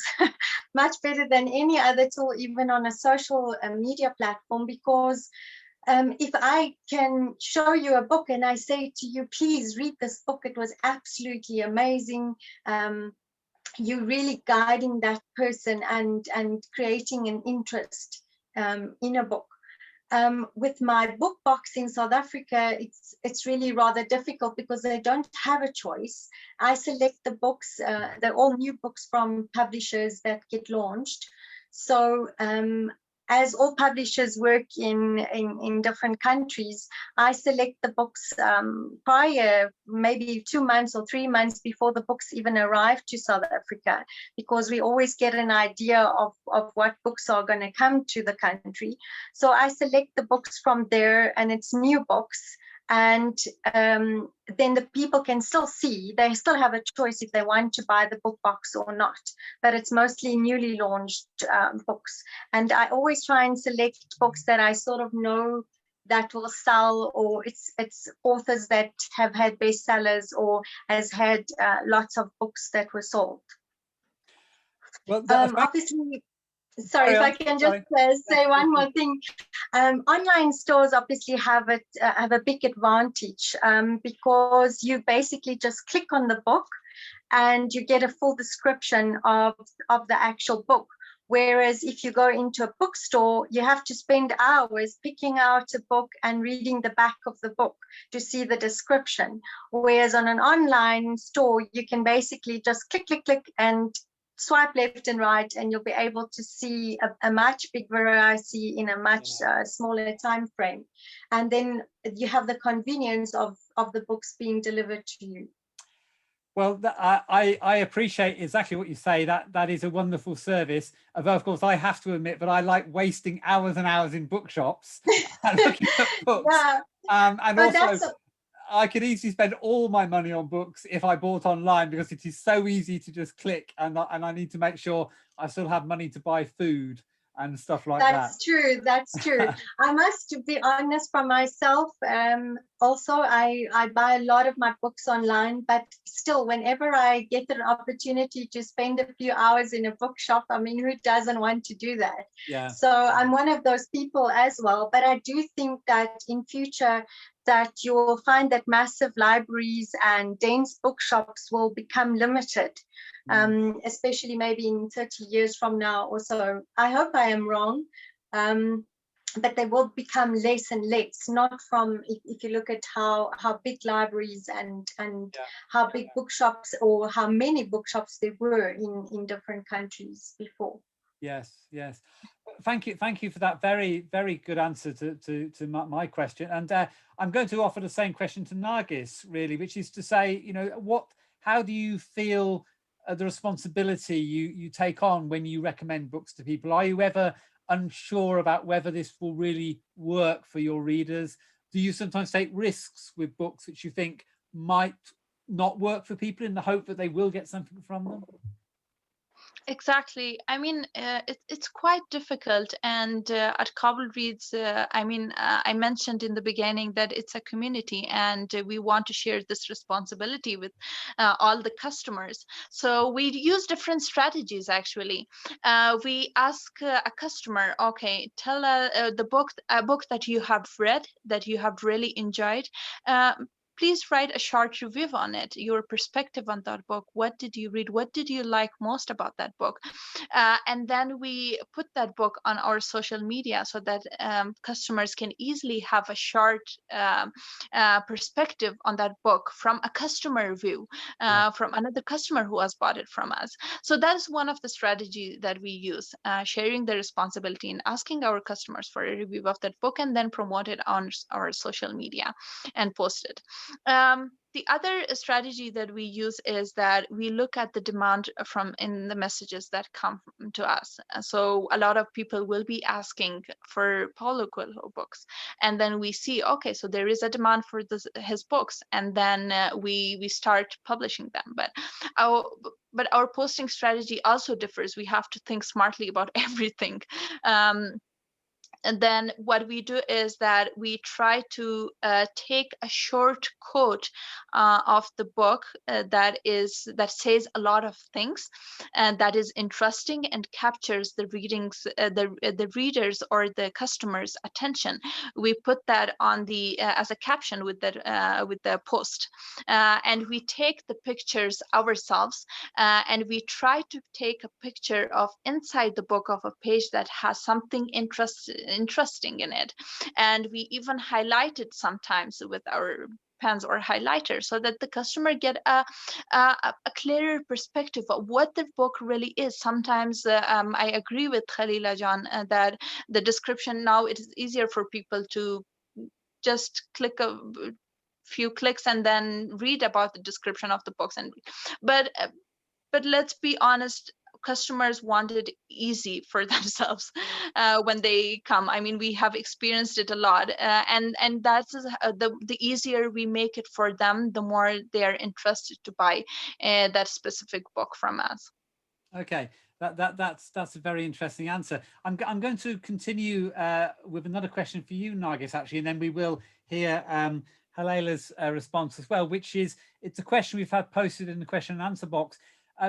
much better than any other tool, even on a social media platform, because if I can show you a book and I say to you, please read this book, it was absolutely amazing. You're really guiding that person and creating an interest in a book. With my book box in South Africa, it's really rather difficult because they don't have a choice. I select the books, they're all new books from publishers that get launched. So as all publishers work in different countries, I select the books prior, maybe 2 months or 3 months before the books even arrive to South Africa, because we always get an idea of what books are going to come to the country. So I select the books from there, and it's new books. And then the people can still see, they still have a choice if they want to buy the book box or not, but it's mostly newly launched books. And I always try and select books that I sort of know that will sell, or it's authors that have had bestsellers or has had lots of books that were sold. Well, obviously, sorry, if I can just say one more thing. Online stores obviously have a big advantage because you basically just click on the book and you get a full description of the actual book. Whereas if you go into a bookstore, you have to spend hours picking out a book and reading the back of the book to see the description. Whereas on an online store, you can basically just click, click, click, and swipe left and right, and you'll be able to see a much big variety in a much smaller time frame. And then you have the convenience of the books being delivered to you. Well, I appreciate exactly what you say. That is a wonderful service. Although, of course, I have to admit that I like wasting hours and hours in bookshops looking at books. Yeah. And but also, I could easily spend all my money on books if I bought online, because it is so easy to just click, and I need to make sure I still have money to buy food and stuff like that. That's true. That's true. I must be honest for myself. Also, I buy a lot of my books online, but still, whenever I get an opportunity to spend a few hours in a bookshop, I mean, who doesn't want to do that? Yeah. So I'm one of those people as well. But I do think that in future, that you will find that massive libraries and dense bookshops will become limited. Especially maybe in 30 years from now or so. I hope I am wrong, but they will become less and less, not from, if you look at how big libraries and how big bookshops or how many bookshops there were in different countries before. Yes, yes. Thank you for that very, very good answer to my question. And I'm going to offer the same question to Nargis, really, which is to say, you know, how do you feel the responsibility you take on when you recommend books to people? Are you ever unsure about whether this will really work for your readers? Do you sometimes take risks with books which you think might not work for people in the hope that they will get something from them? Exactly. I mean, it's quite difficult. And at Kabul Reads, I mean, I mentioned in the beginning that it's a community, and we want to share this responsibility with all the customers. So we use different strategies, actually. We ask a customer, okay, tell a book that you have read, that you have really enjoyed. Please write a short review on it, your perspective on that book. What did you read? What did you like most about that book? And then we put that book on our social media so that customers can easily have a short perspective on that book from a customer review, from another customer who has bought it from us. So that is one of the strategies that we use, sharing the responsibility and asking our customers for a review of that book, and then promote it on our social media and post it. The other strategy that we use is that we look at the demand in the messages that come to us. So a lot of people will be asking for Paulo Coelho books, and then we see, okay, so there is a demand for his books, and then we start publishing them. But our posting strategy also differs. We have to think smartly about everything. And then what we do is that we try to take a short quote of the book that says a lot of things, and that is interesting and captures the readers or the customer's attention. We put that on as a caption with the post, and we take the pictures ourselves, and we try to take a picture of inside the book of a page that has something interesting in it, and we even highlight it sometimes with our pens or highlighters so that the customer get a clearer perspective of what the book really is. Sometimes I agree with Khalyla John that the description now, it is easier for people to just click a few clicks and then read about the description of the books, but let's be honest, customers want it easy for themselves when they come. I mean, we have experienced it a lot, and that's the easier we make it for them, the more they are interested to buy that specific book from us. Okay, that's a very interesting answer. I'm going to continue with another question for you, Nargis, actually, and then we will hear Halaela's response as well, which is, it's a question we've had posted in the question and answer box.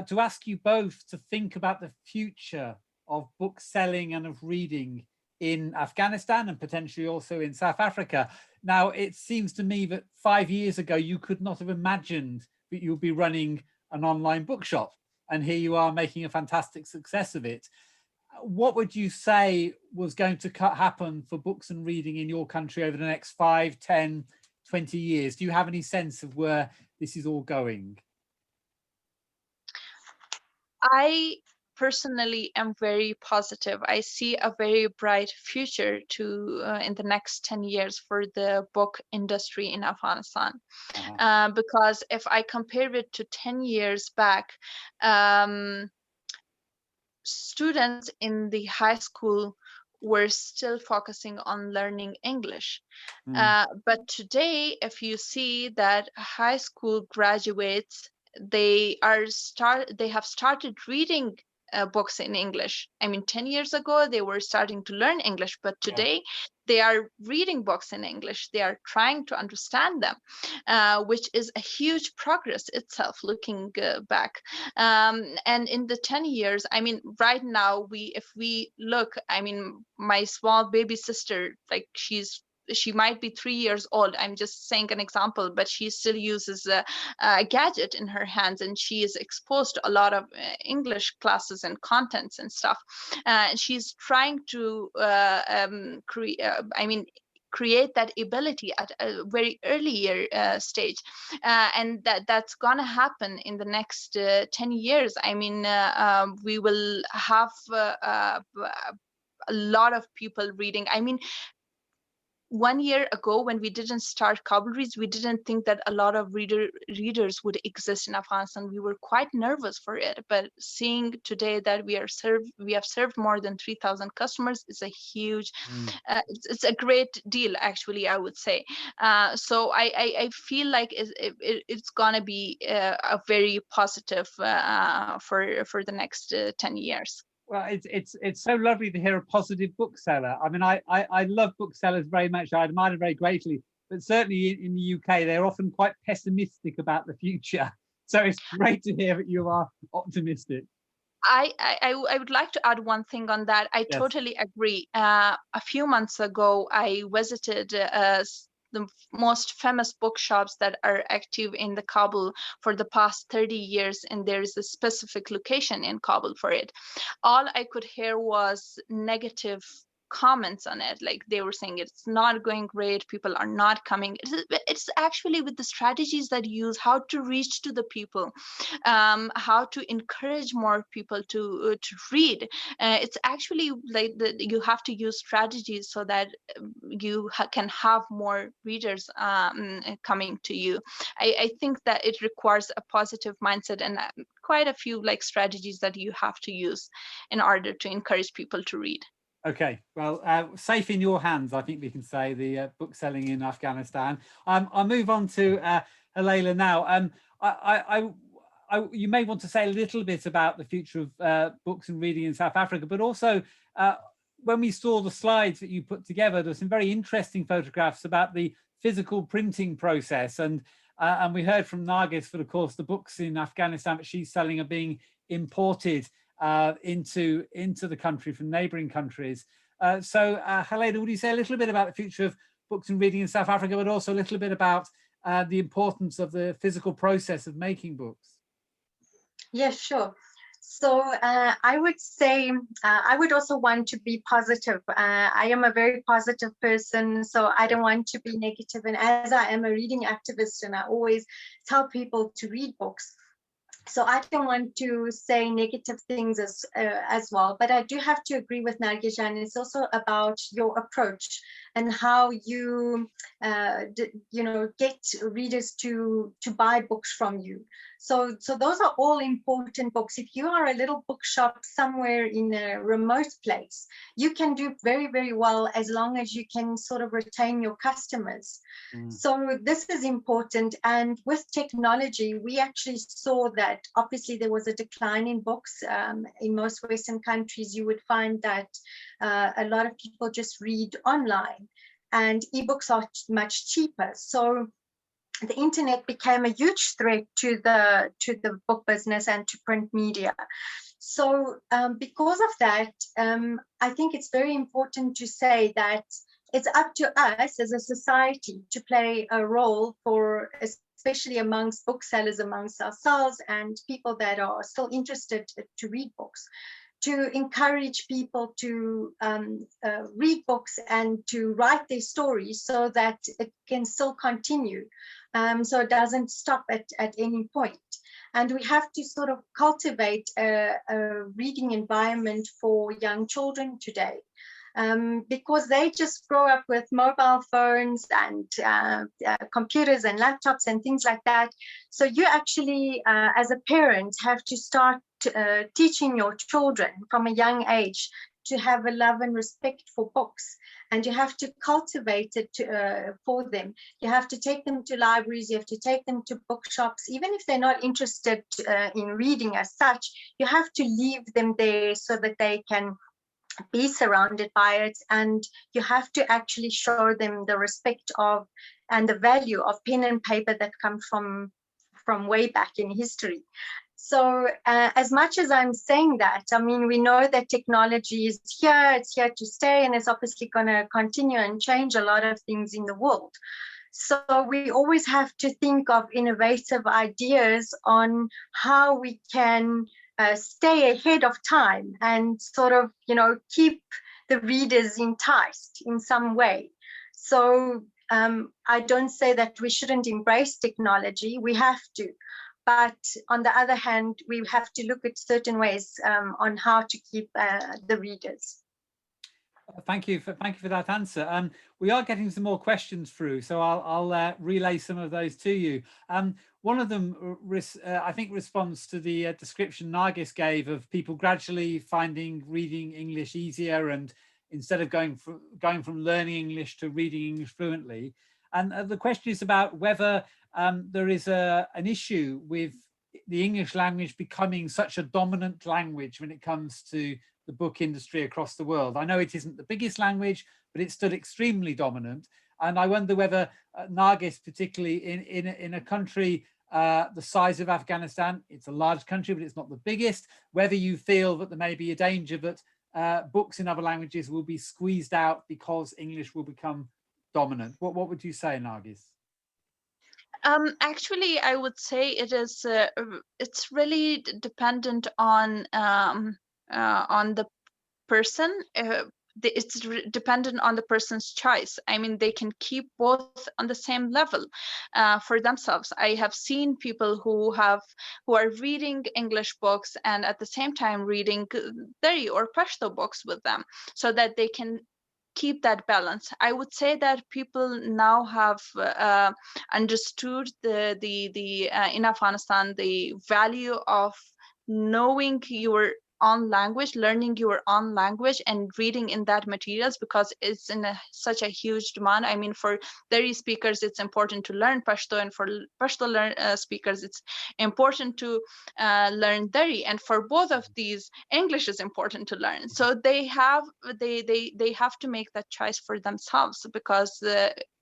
To ask you both to think about the future of book selling and of reading in Afghanistan and potentially also in South Africa. Now, it seems to me that 5 years ago, you could not have imagined that you'd be running an online bookshop, and here you are making a fantastic success of it. What would you say was going to happen for books and reading in your country over the next 5, 10, 20 years? Do you have any sense of where this is all going? I personally am very positive. I see a very bright future in the next 10 years for the book industry in Afghanistan. Because if I compare it to 10 years back, students in the high school were still focusing on learning English. But today, if you see that high school graduates, they have started reading books in English. I mean, 10 years ago, they were starting to learn English, but today they are reading books in English. They are trying to understand them, which is a huge progress itself, looking back. And in the 10 years, I mean, right now, if we look, I mean, my small baby sister, like she might be 3 years old. I'm just saying an example, but she still uses a gadget in her hands, and she is exposed to a lot of English classes and contents and stuff. She's trying to create that ability at a very early stage, and that's gonna happen in the next 10 years. I mean, we will have a lot of people reading. I mean, 1 year ago, when we didn't start Kabul Reads, we didn't think that a lot of readers would exist in Afghanistan. We were quite nervous for it, but seeing today that we have served more than 3,000 customers is a huge, it's a great deal, actually, I would say. So I feel like it's gonna be a very positive for the next 10 years. Well, it's so lovely to hear a positive bookseller. I mean, I love booksellers very much. I admire them very greatly, but certainly in the UK, they're often quite pessimistic about the future. So it's great to hear that you are optimistic. I would like to add one thing on that. I totally agree. A few months ago, I visited the most famous bookshops that are active in the Kabul for the past 30 years, and there is a specific location in Kabul for it. All I could hear was negative comments on it. Like, they were saying it's not going great, people are not coming. It's actually with the strategies that you use, how to reach to the people, how to encourage more people to read. It's actually like you have to use strategies so that you can have more readers coming to you. I think that it requires a positive mindset and quite a few like strategies that you have to use in order to encourage people to read. Okay, well, safe in your hands, I think we can say, the book selling in Afghanistan. I'll move on to Halaela now. You may want to say a little bit about the future of books and reading in South Africa, but also when we saw the slides that you put together, there were some very interesting photographs about the physical printing process. And we heard from Nargis that, of course, the books in Afghanistan that she's selling are being imported into the country from neighboring countries. So Halaela, would you say a little bit about the future of books and reading in South Africa, but also a little bit about the importance of the physical process of making books? Yes, sure. So I would say I would also want to be positive. I am a very positive person, so I don't want to be negative. And as I am a reading activist, and I always tell people to read books, so I don't want to say negative things as well. But I do have to agree with Nargis, and it's also about your approach and how you get readers to buy books from you. So those are all important books. If you are a little bookshop somewhere in a remote place, you can do very, very well as long as you can sort of retain your customers. So this is important. And with technology, we actually saw that obviously there was a decline in books. In most Western countries, you would find that a lot of people just read online, and ebooks are much cheaper. So the internet became a huge threat to the book business and to print media. So because of that, I think it's very important to say that it's up to us as a society to play a role for, especially amongst booksellers, amongst ourselves and people that are still interested to read books, to encourage people to read books and to write their stories so that it can still continue, so it doesn't stop at any point. And we have to sort of cultivate a reading environment for young children today, because they just grow up with mobile phones and computers and laptops and things like that. So you actually, as a parent, have to start teaching your children from a young age to have a love and respect for books, and you have to cultivate it for them. You have to take them to libraries, you have to take them to bookshops, even if they're not interested in reading as such. You have to leave them there so that they can be surrounded by it, and you have to actually show them the respect of and the value of pen and paper that come from way back in history. So as much as I'm saying that, I mean, we know that technology is here, it's here to stay, and it's obviously going to continue and change a lot of things in the world. So we always have to think of innovative ideas on how we can stay ahead of time and sort of, you know, keep the readers enticed in some way. So I don't say that we shouldn't embrace technology, we have to. But on the other hand, we have to look at certain ways on how to keep the readers. Thank you for that answer. We are getting some more questions through, so I'll relay some of those to you. One of them, I think, responds to the description Nargis gave of people gradually finding reading English easier, and instead of going from learning English to reading English fluently. And the question is about whether there is an issue with the English language becoming such a dominant language when it comes to the book industry across the world. I know it isn't the biggest language, but it's still extremely dominant. And I wonder whether Nargis, particularly in a country the size of Afghanistan, it's a large country, but it's not the biggest, whether you feel that there may be a danger that books in other languages will be squeezed out because English will become dominant. What would you say, Nargis? Actually, I would say it is. It's really dependent on the person. It's dependent on the person's choice. I mean, they can keep both on the same level for themselves. I have seen people who are reading English books and at the same time reading Dari or Pashto books with them, so that they can keep that balance. I would say that people now have understood in Afghanistan the value of knowing your own language, learning your own language and reading in that materials, because it's in such a huge demand. I mean, for Dari speakers, it's important to learn Pashto, and for Pashto speakers, it's important to learn Dari. And for both of these, English is important to learn. So they have to make that choice for themselves, because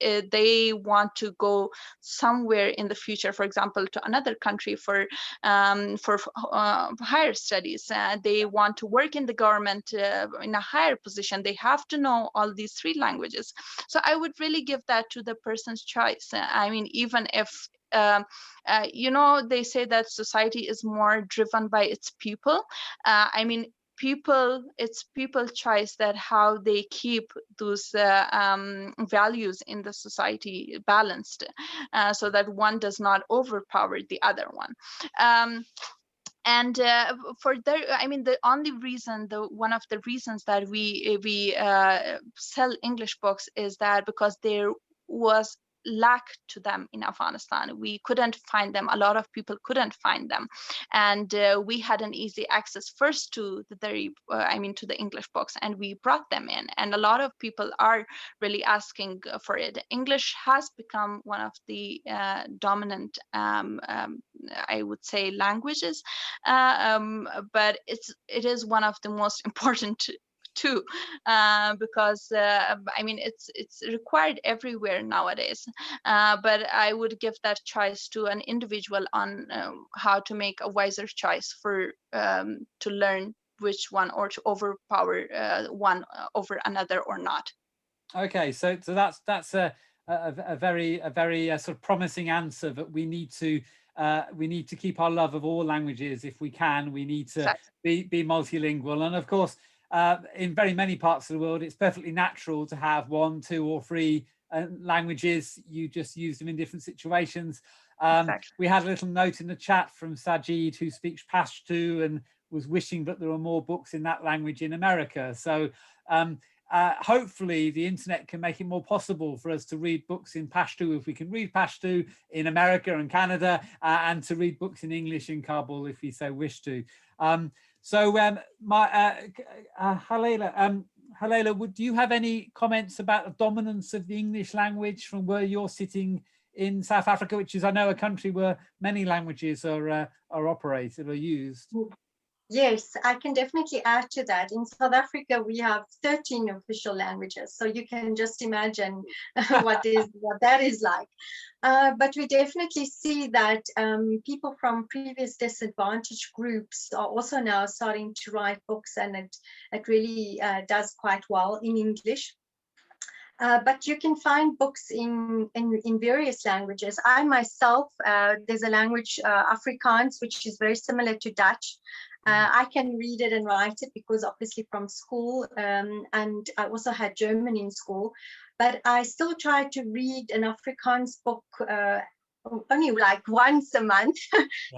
they want to go somewhere in the future, for example, to another country for higher studies. They want to work in the government in a higher position. They have to know all these three languages. So I would really give that to the person's choice. I mean, even if you know, they say that society is more driven by its people. I mean, it's people's choice that how they keep those values in the society balanced, so that one does not overpower the other one. And I mean, the only reason, one of the reasons that we sell English books is that because there was lack to them in Afghanistan. We couldn't find them. A lot of people couldn't find them, and we had an easy access first to to the English books, and we brought them in. And a lot of people are really asking for it. English has become one of the dominant, I would say, languages, but it is one of the most important too, because I mean, it's required everywhere nowadays. But I would give that choice to an individual on how to make a wiser choice for to learn which one, or to overpower one over another or not. Okay, so that's a very sort of promising answer, that we need to keep our love of all languages if we can. We need to be multilingual, and of course, in very many parts of the world, it's perfectly natural to have 1, 2, or 3 languages. You just use them in different situations. We had a little note in the chat from Sajid, who speaks Pashto and was wishing that there were more books in that language in America. So hopefully the internet can make it more possible for us to read books in Pashto, if we can read Pashto in America and Canada, and to read books in English in Kabul if we so wish to. So Halaela, do you have any comments about the dominance of the English language from where you're sitting in South Africa, which is, I know, a country where many languages are operated or used? Yes, I can definitely add to that. In South Africa, we have 13 official languages, so you can just imagine what that is like. But we definitely see that people from previous disadvantaged groups are also now starting to write books, and it really does quite well in English. But you can find books in various languages. I myself, there's a language, Afrikaans, which is very similar to Dutch. I can read it and write it because obviously from school, and I also had German in school, but I still try to read an Afrikaans book only like once a month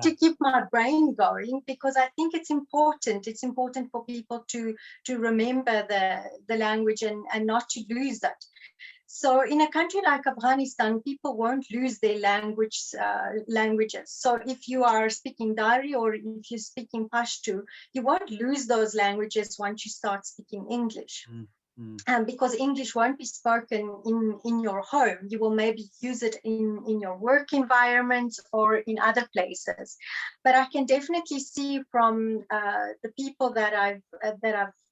to keep my brain going, because I think it's important. It's important for people to remember the language and not to lose that. So in a country like Afghanistan, people won't lose their languages. So if you are speaking Dari or if you're speaking Pasture, you won't lose those languages once you start speaking English. Because English won't be spoken in your home. You will maybe use it in your work environment or in other places. But I can definitely see from the people that I've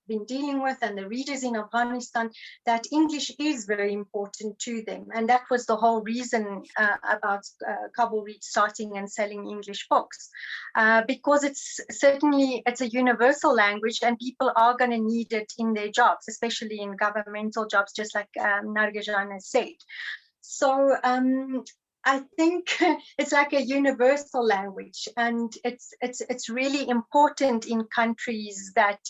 been dealing with and the readers in Afghanistan that English is very important to them. And that was the whole reason about Kabul Read starting and selling English books, because it's a universal language and people are going to need it in their jobs, especially in governmental jobs, just like Nargajan has said. So I think it's like a universal language, and it's really important in countries that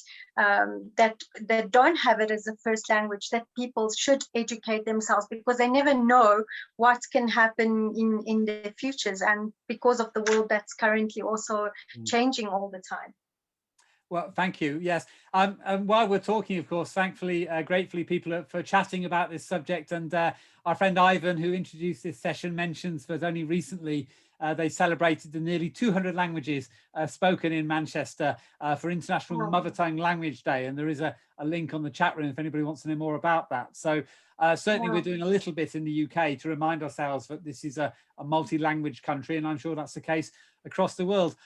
don't have it as a first language, that people should educate themselves, because they never know what can happen in the futures, and because of the world that's currently also changing all the time. Well, thank you. Yes. And while we're talking, of course, thankfully, gratefully, people are for chatting about this subject. And our friend Ivan, who introduced this session, mentions that only recently they celebrated the nearly 200 languages spoken in Manchester for International Mother Tongue Language Day. And there is a link on the chat room if anybody wants to know more about that. So certainly we're doing a little bit in the UK to remind ourselves that this is a multi-language country, and I'm sure that's the case across the world.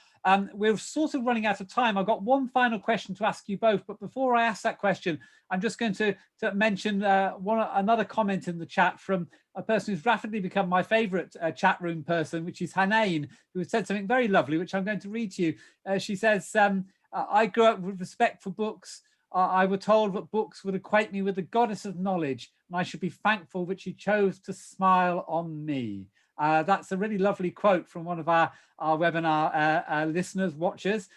We're sort of running out of time. I've got one final question to ask you both, but before I ask that question, I'm just going to mention another comment in the chat from a person who's rapidly become my favorite chat room person, which is Hanain, who has said something very lovely, which I'm going to read to you. She says, I grew up with respect for books. I was told that books would equate me with the goddess of knowledge, and I should be thankful that she chose to smile on me. That's a really lovely quote from one of our webinar listeners, watchers.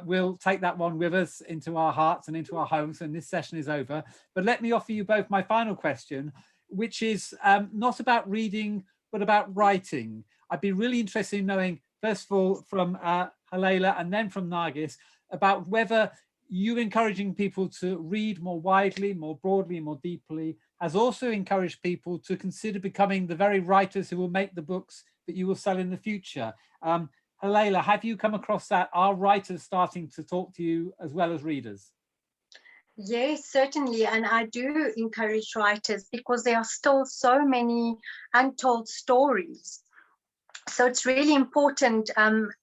We'll take that one with us into our hearts and into our homes when this session is over. But let me offer you both my final question, which is not about reading, but about writing. I'd be really interested in knowing, first of all, from Halaela and then from Nargis, about whether you encouraging people to read more widely, more broadly, more deeply, has also encouraged people to consider becoming the very writers who will make the books that you will sell in the future. Halaela, have you come across that? Are writers starting to talk to you as well as readers? Yes, certainly. And I do encourage writers, because there are still so many untold stories. So it's really important,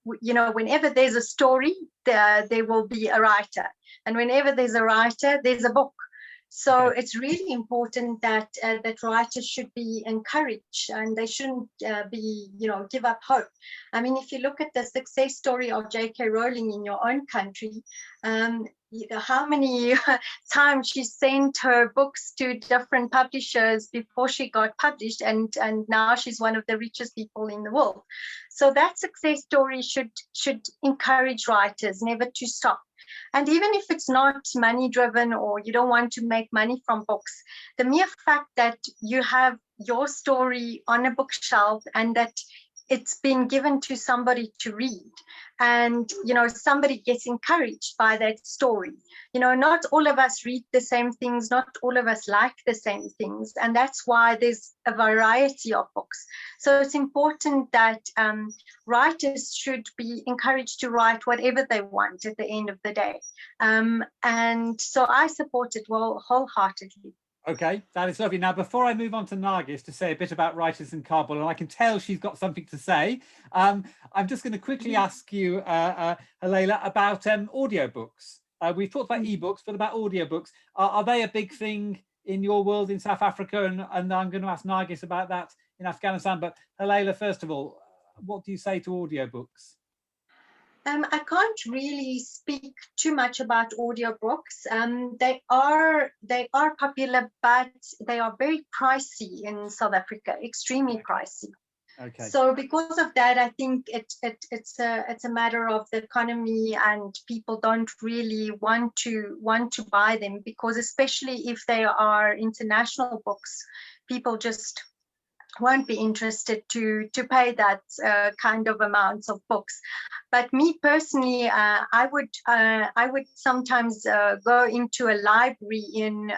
whenever there's a story, there will be a writer. And whenever there's a writer, there's a book. So it's really important that writers should be encouraged, and they shouldn't give up hope. I mean, if you look at the success story of J.K. Rowling in your own country, how many times she sent her books to different publishers before she got published, and now she's one of the richest people in the world. So that success story should encourage writers never to stop. And even if it's not money driven, or you don't want to make money from books, the mere fact that you have your story on a bookshelf and that it's been given to somebody to read, and somebody gets encouraged by that story. Not all of us read the same things, not all of us like the same things, and that's why there's a variety of books. So it's important that writers should be encouraged to write whatever they want at the end of the day, and so I support it wholeheartedly. Okay, that is lovely. Now, before I move on to Nargis to say a bit about writers in Kabul, and I can tell she's got something to say, I'm just going to quickly ask you, Halaela, about audiobooks. We've talked about ebooks, but about audiobooks. Are they a big thing in your world in South Africa? And I'm going to ask Nargis about that in Afghanistan. But Halaela, first of all, what do you say to audiobooks? I can't really speak too much about audiobooks. They are popular, but they are very pricey in South Africa, extremely pricey. Okay. So because of that, I think it's a matter of the economy, and people don't really want to buy them, because especially if they are international books, people just won't be interested to pay that kind of amounts of books. But me personally, I would sometimes go into a library in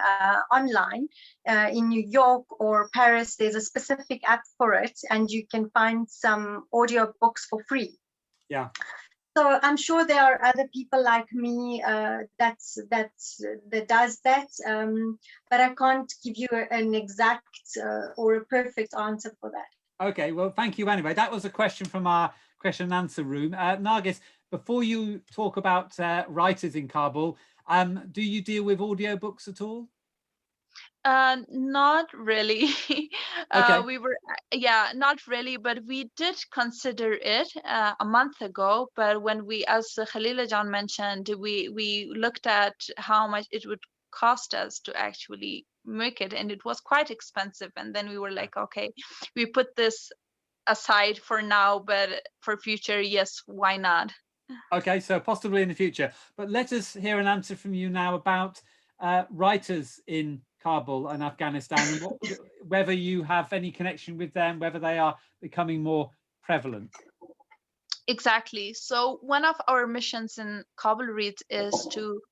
online in New York or Paris. There's a specific app for it, and you can find some audiobooks for free. Yeah. So I'm sure there are other people like me that does that, but I can't give you an exact or a perfect answer for that. Okay, well, thank you anyway. That was a question from our question and answer room. Nargis, before you talk about writers in Kabul, do you deal with audiobooks at all? Not really. Okay. Not really, but we did consider it a month ago. But when we, as Khalila John mentioned, we looked at how much it would cost us to actually make it, and it was quite expensive. And then we were like, okay, we put this aside for now, but for future, yes, why not? Okay, so possibly in the future. But let us hear an answer from you now about writers in Kabul and Afghanistan, and whether you have any connection with them, whether they are becoming more prevalent. Exactly. So one of our missions in Kabul Reads is to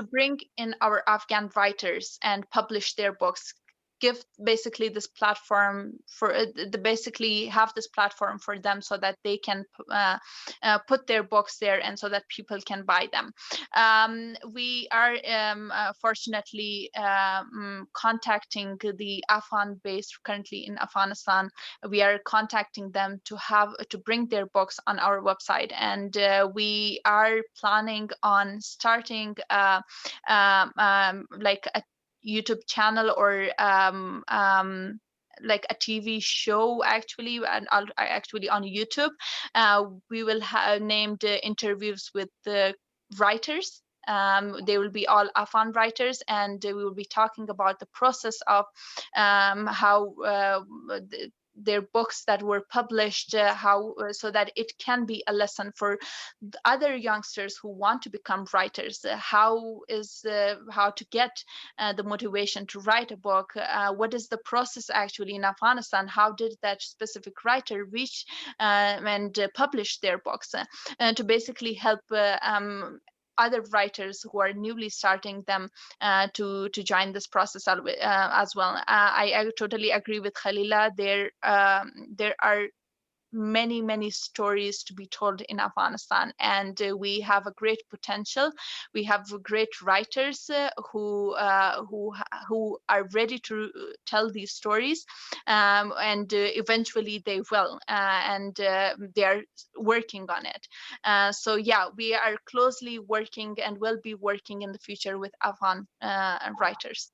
bring in our Afghan writers and publish their books, give basically this platform for basically have this platform for them, so that they can put their books there, and so that people can buy them. We are fortunately contacting the Afghan base currently in Afghanistan. We are contacting them to bring their books on our website, and we are planning on starting like a YouTube channel or like a TV show actually, and actually on YouTube. We will have named interviews with the writers. They will be all Afghan writers, and we will be talking about the process of how their books that were published, so that it can be a lesson for other youngsters who want to become writers. How to get the motivation to write a book? What is the process actually in Afghanistan? How did that specific writer reach and publish their books? To basically help other writers who are newly starting them to join this process as well. I totally agree with Khalila. There are many stories to be told in Afghanistan, and we have a great potential. We have great writers who are ready to tell these stories, and eventually they will, and they are working on it. So yeah, we are closely working and will be working in the future with Afghan writers.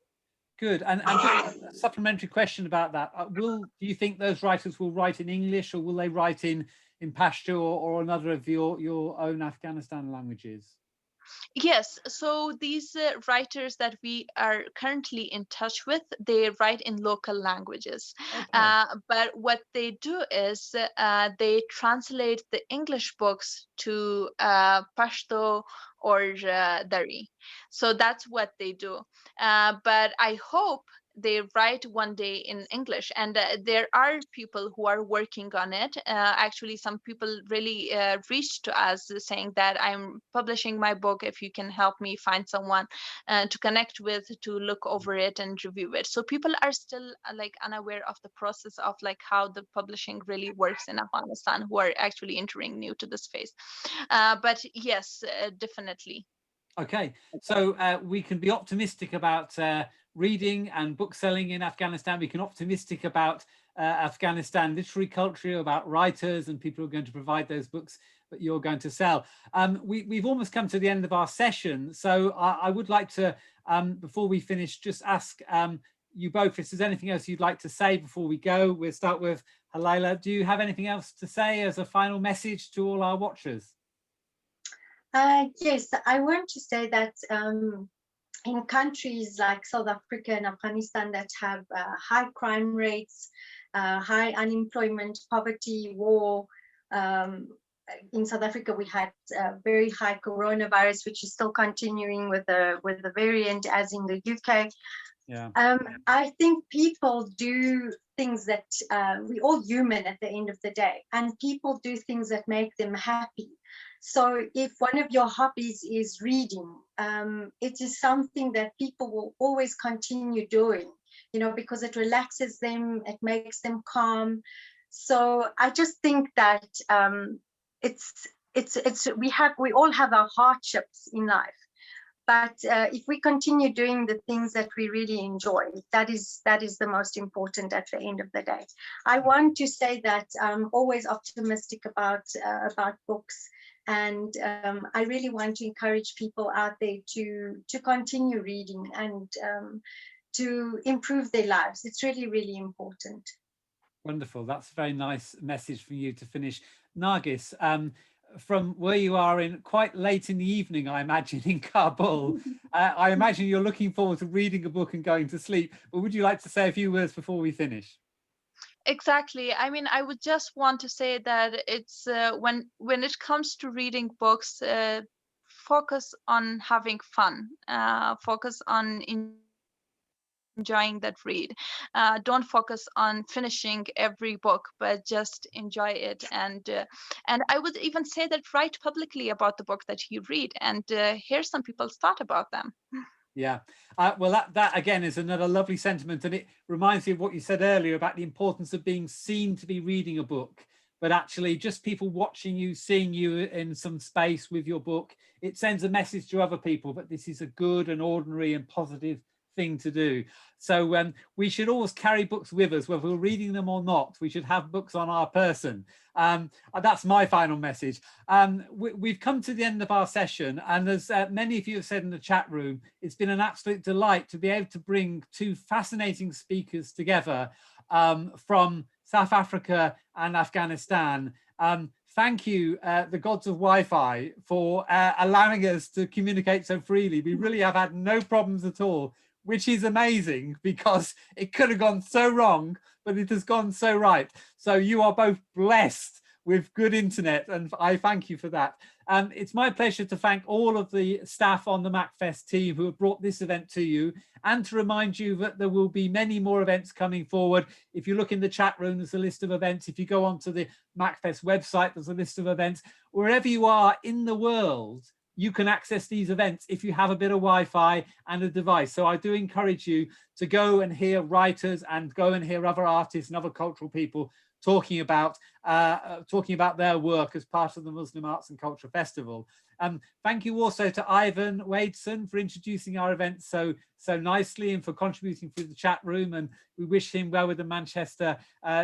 Good. And just a supplementary question about that. Do you think those writers will write in English, or will they write in Pasture or another of your own Afghanistan languages? Yes, so these writers that we are currently in touch with, they write in local languages. Okay. But what they do is they translate the English books to Pashto or Dari. So that's what they do. But I hope they write one day in English, and there are people who are working on it. Actually, some people really reached to us saying that I'm publishing my book, if you can help me find someone to connect with, to look over it and review it. So people are still like unaware of the process of like how the publishing really works in Afghanistan, who are actually entering new to this phase. But yes, definitely. Okay, so we can be optimistic about reading and book selling in Afghanistan. We can optimistic about Afghanistan literary culture, about writers and people who are going to provide those books that you're going to sell. We've almost come to the end of our session, so I would like to, before we finish, just ask you both if there's anything else you'd like to say before we go. We'll start with Halaela. Do you have anything else to say as a final message to all our watchers? Yes, I want to say that in countries like South Africa and Afghanistan that have high crime rates, high unemployment, poverty, war. In South Africa, we had very high coronavirus, which is still continuing with the variant, as in the UK. Yeah. I think people do things that we're all human at the end of the day, and people do things that make them happy. So if one of your hobbies is reading, it is something that people will always continue doing, you know, because it relaxes them, it makes them calm. So I just think that we all have our hardships in life. But if we continue doing the things that we really enjoy, that is the most important at the end of the day. I want to say that I'm always optimistic about books, and I really want to encourage people out there to continue reading and to improve their lives. It's really, really important. Wonderful. That's a very nice message for you to finish. Nargis, from where you are in quite late in the evening, I imagine, in Kabul, I imagine you're looking forward to reading a book and going to sleep. But would you like to say a few words before we finish? Exactly. I mean, I would just want to say that it's when it comes to reading books, focus on having fun, focus on enjoying that read. Don't focus on finishing every book, but just enjoy it. And I would even say that write publicly about the book that you read, and hear some people's thought about them. Yeah, well, that again is another lovely sentiment, and it reminds me of what you said earlier about the importance of being seen to be reading a book, but actually just people watching you, seeing you in some space with your book. It sends a message to other people that this is a good and ordinary and positive thing to do. So we should always carry books with us, whether we're reading them or not. We should have books on our person. That's my final message. We've come to the end of our session, and as many of you have said in the chat room, it's been an absolute delight to be able to bring two fascinating speakers together from South Africa and Afghanistan. Thank you, the gods of Wi-Fi, for allowing us to communicate so freely. We really have had no problems at all, which is amazing, because it could have gone so wrong, but it has gone so right. So you are both blessed with good internet, and I thank you for that. It's my pleasure to thank all of the staff on the MACFEST team who have brought this event to you, and to remind you that there will be many more events coming forward. If you look in the chat room, there's a list of events. If you go onto the MACFEST website, there's a list of events. Wherever you are in the world, you can access these events if you have a bit of Wi-Fi and a device. So I do encourage you to go and hear writers and go and hear other artists and other cultural people talking about their work as part of the Muslim Arts and Culture Festival. Thank you also to Ivan Wadeson for introducing our event so nicely, and for contributing through the chat room, and we wish him well with the Manchester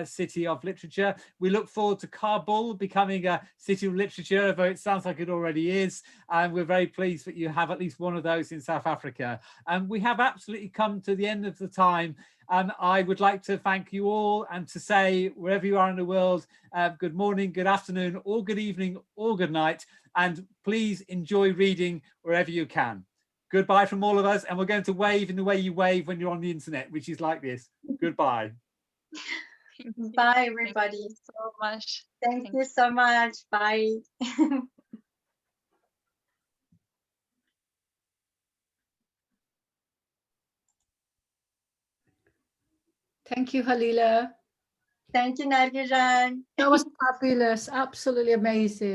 City of Literature. We look forward to Kabul becoming a city of literature, although it sounds like it already is, and we're very pleased that you have at least one of those in South Africa. And we have absolutely come to the end of the time. I would like to thank you all, and to say, wherever you are in the world, good morning, good afternoon, or good evening, or good night, and please enjoy reading wherever you can. Goodbye from all of us, and we're going to wave in the way you wave when you're on the internet, which is like this. Goodbye. Bye, everybody. Thank you so much. Thank you so much. Bye. Thank you, Halila. Thank you, Nargiran. That was fabulous. Absolutely amazing.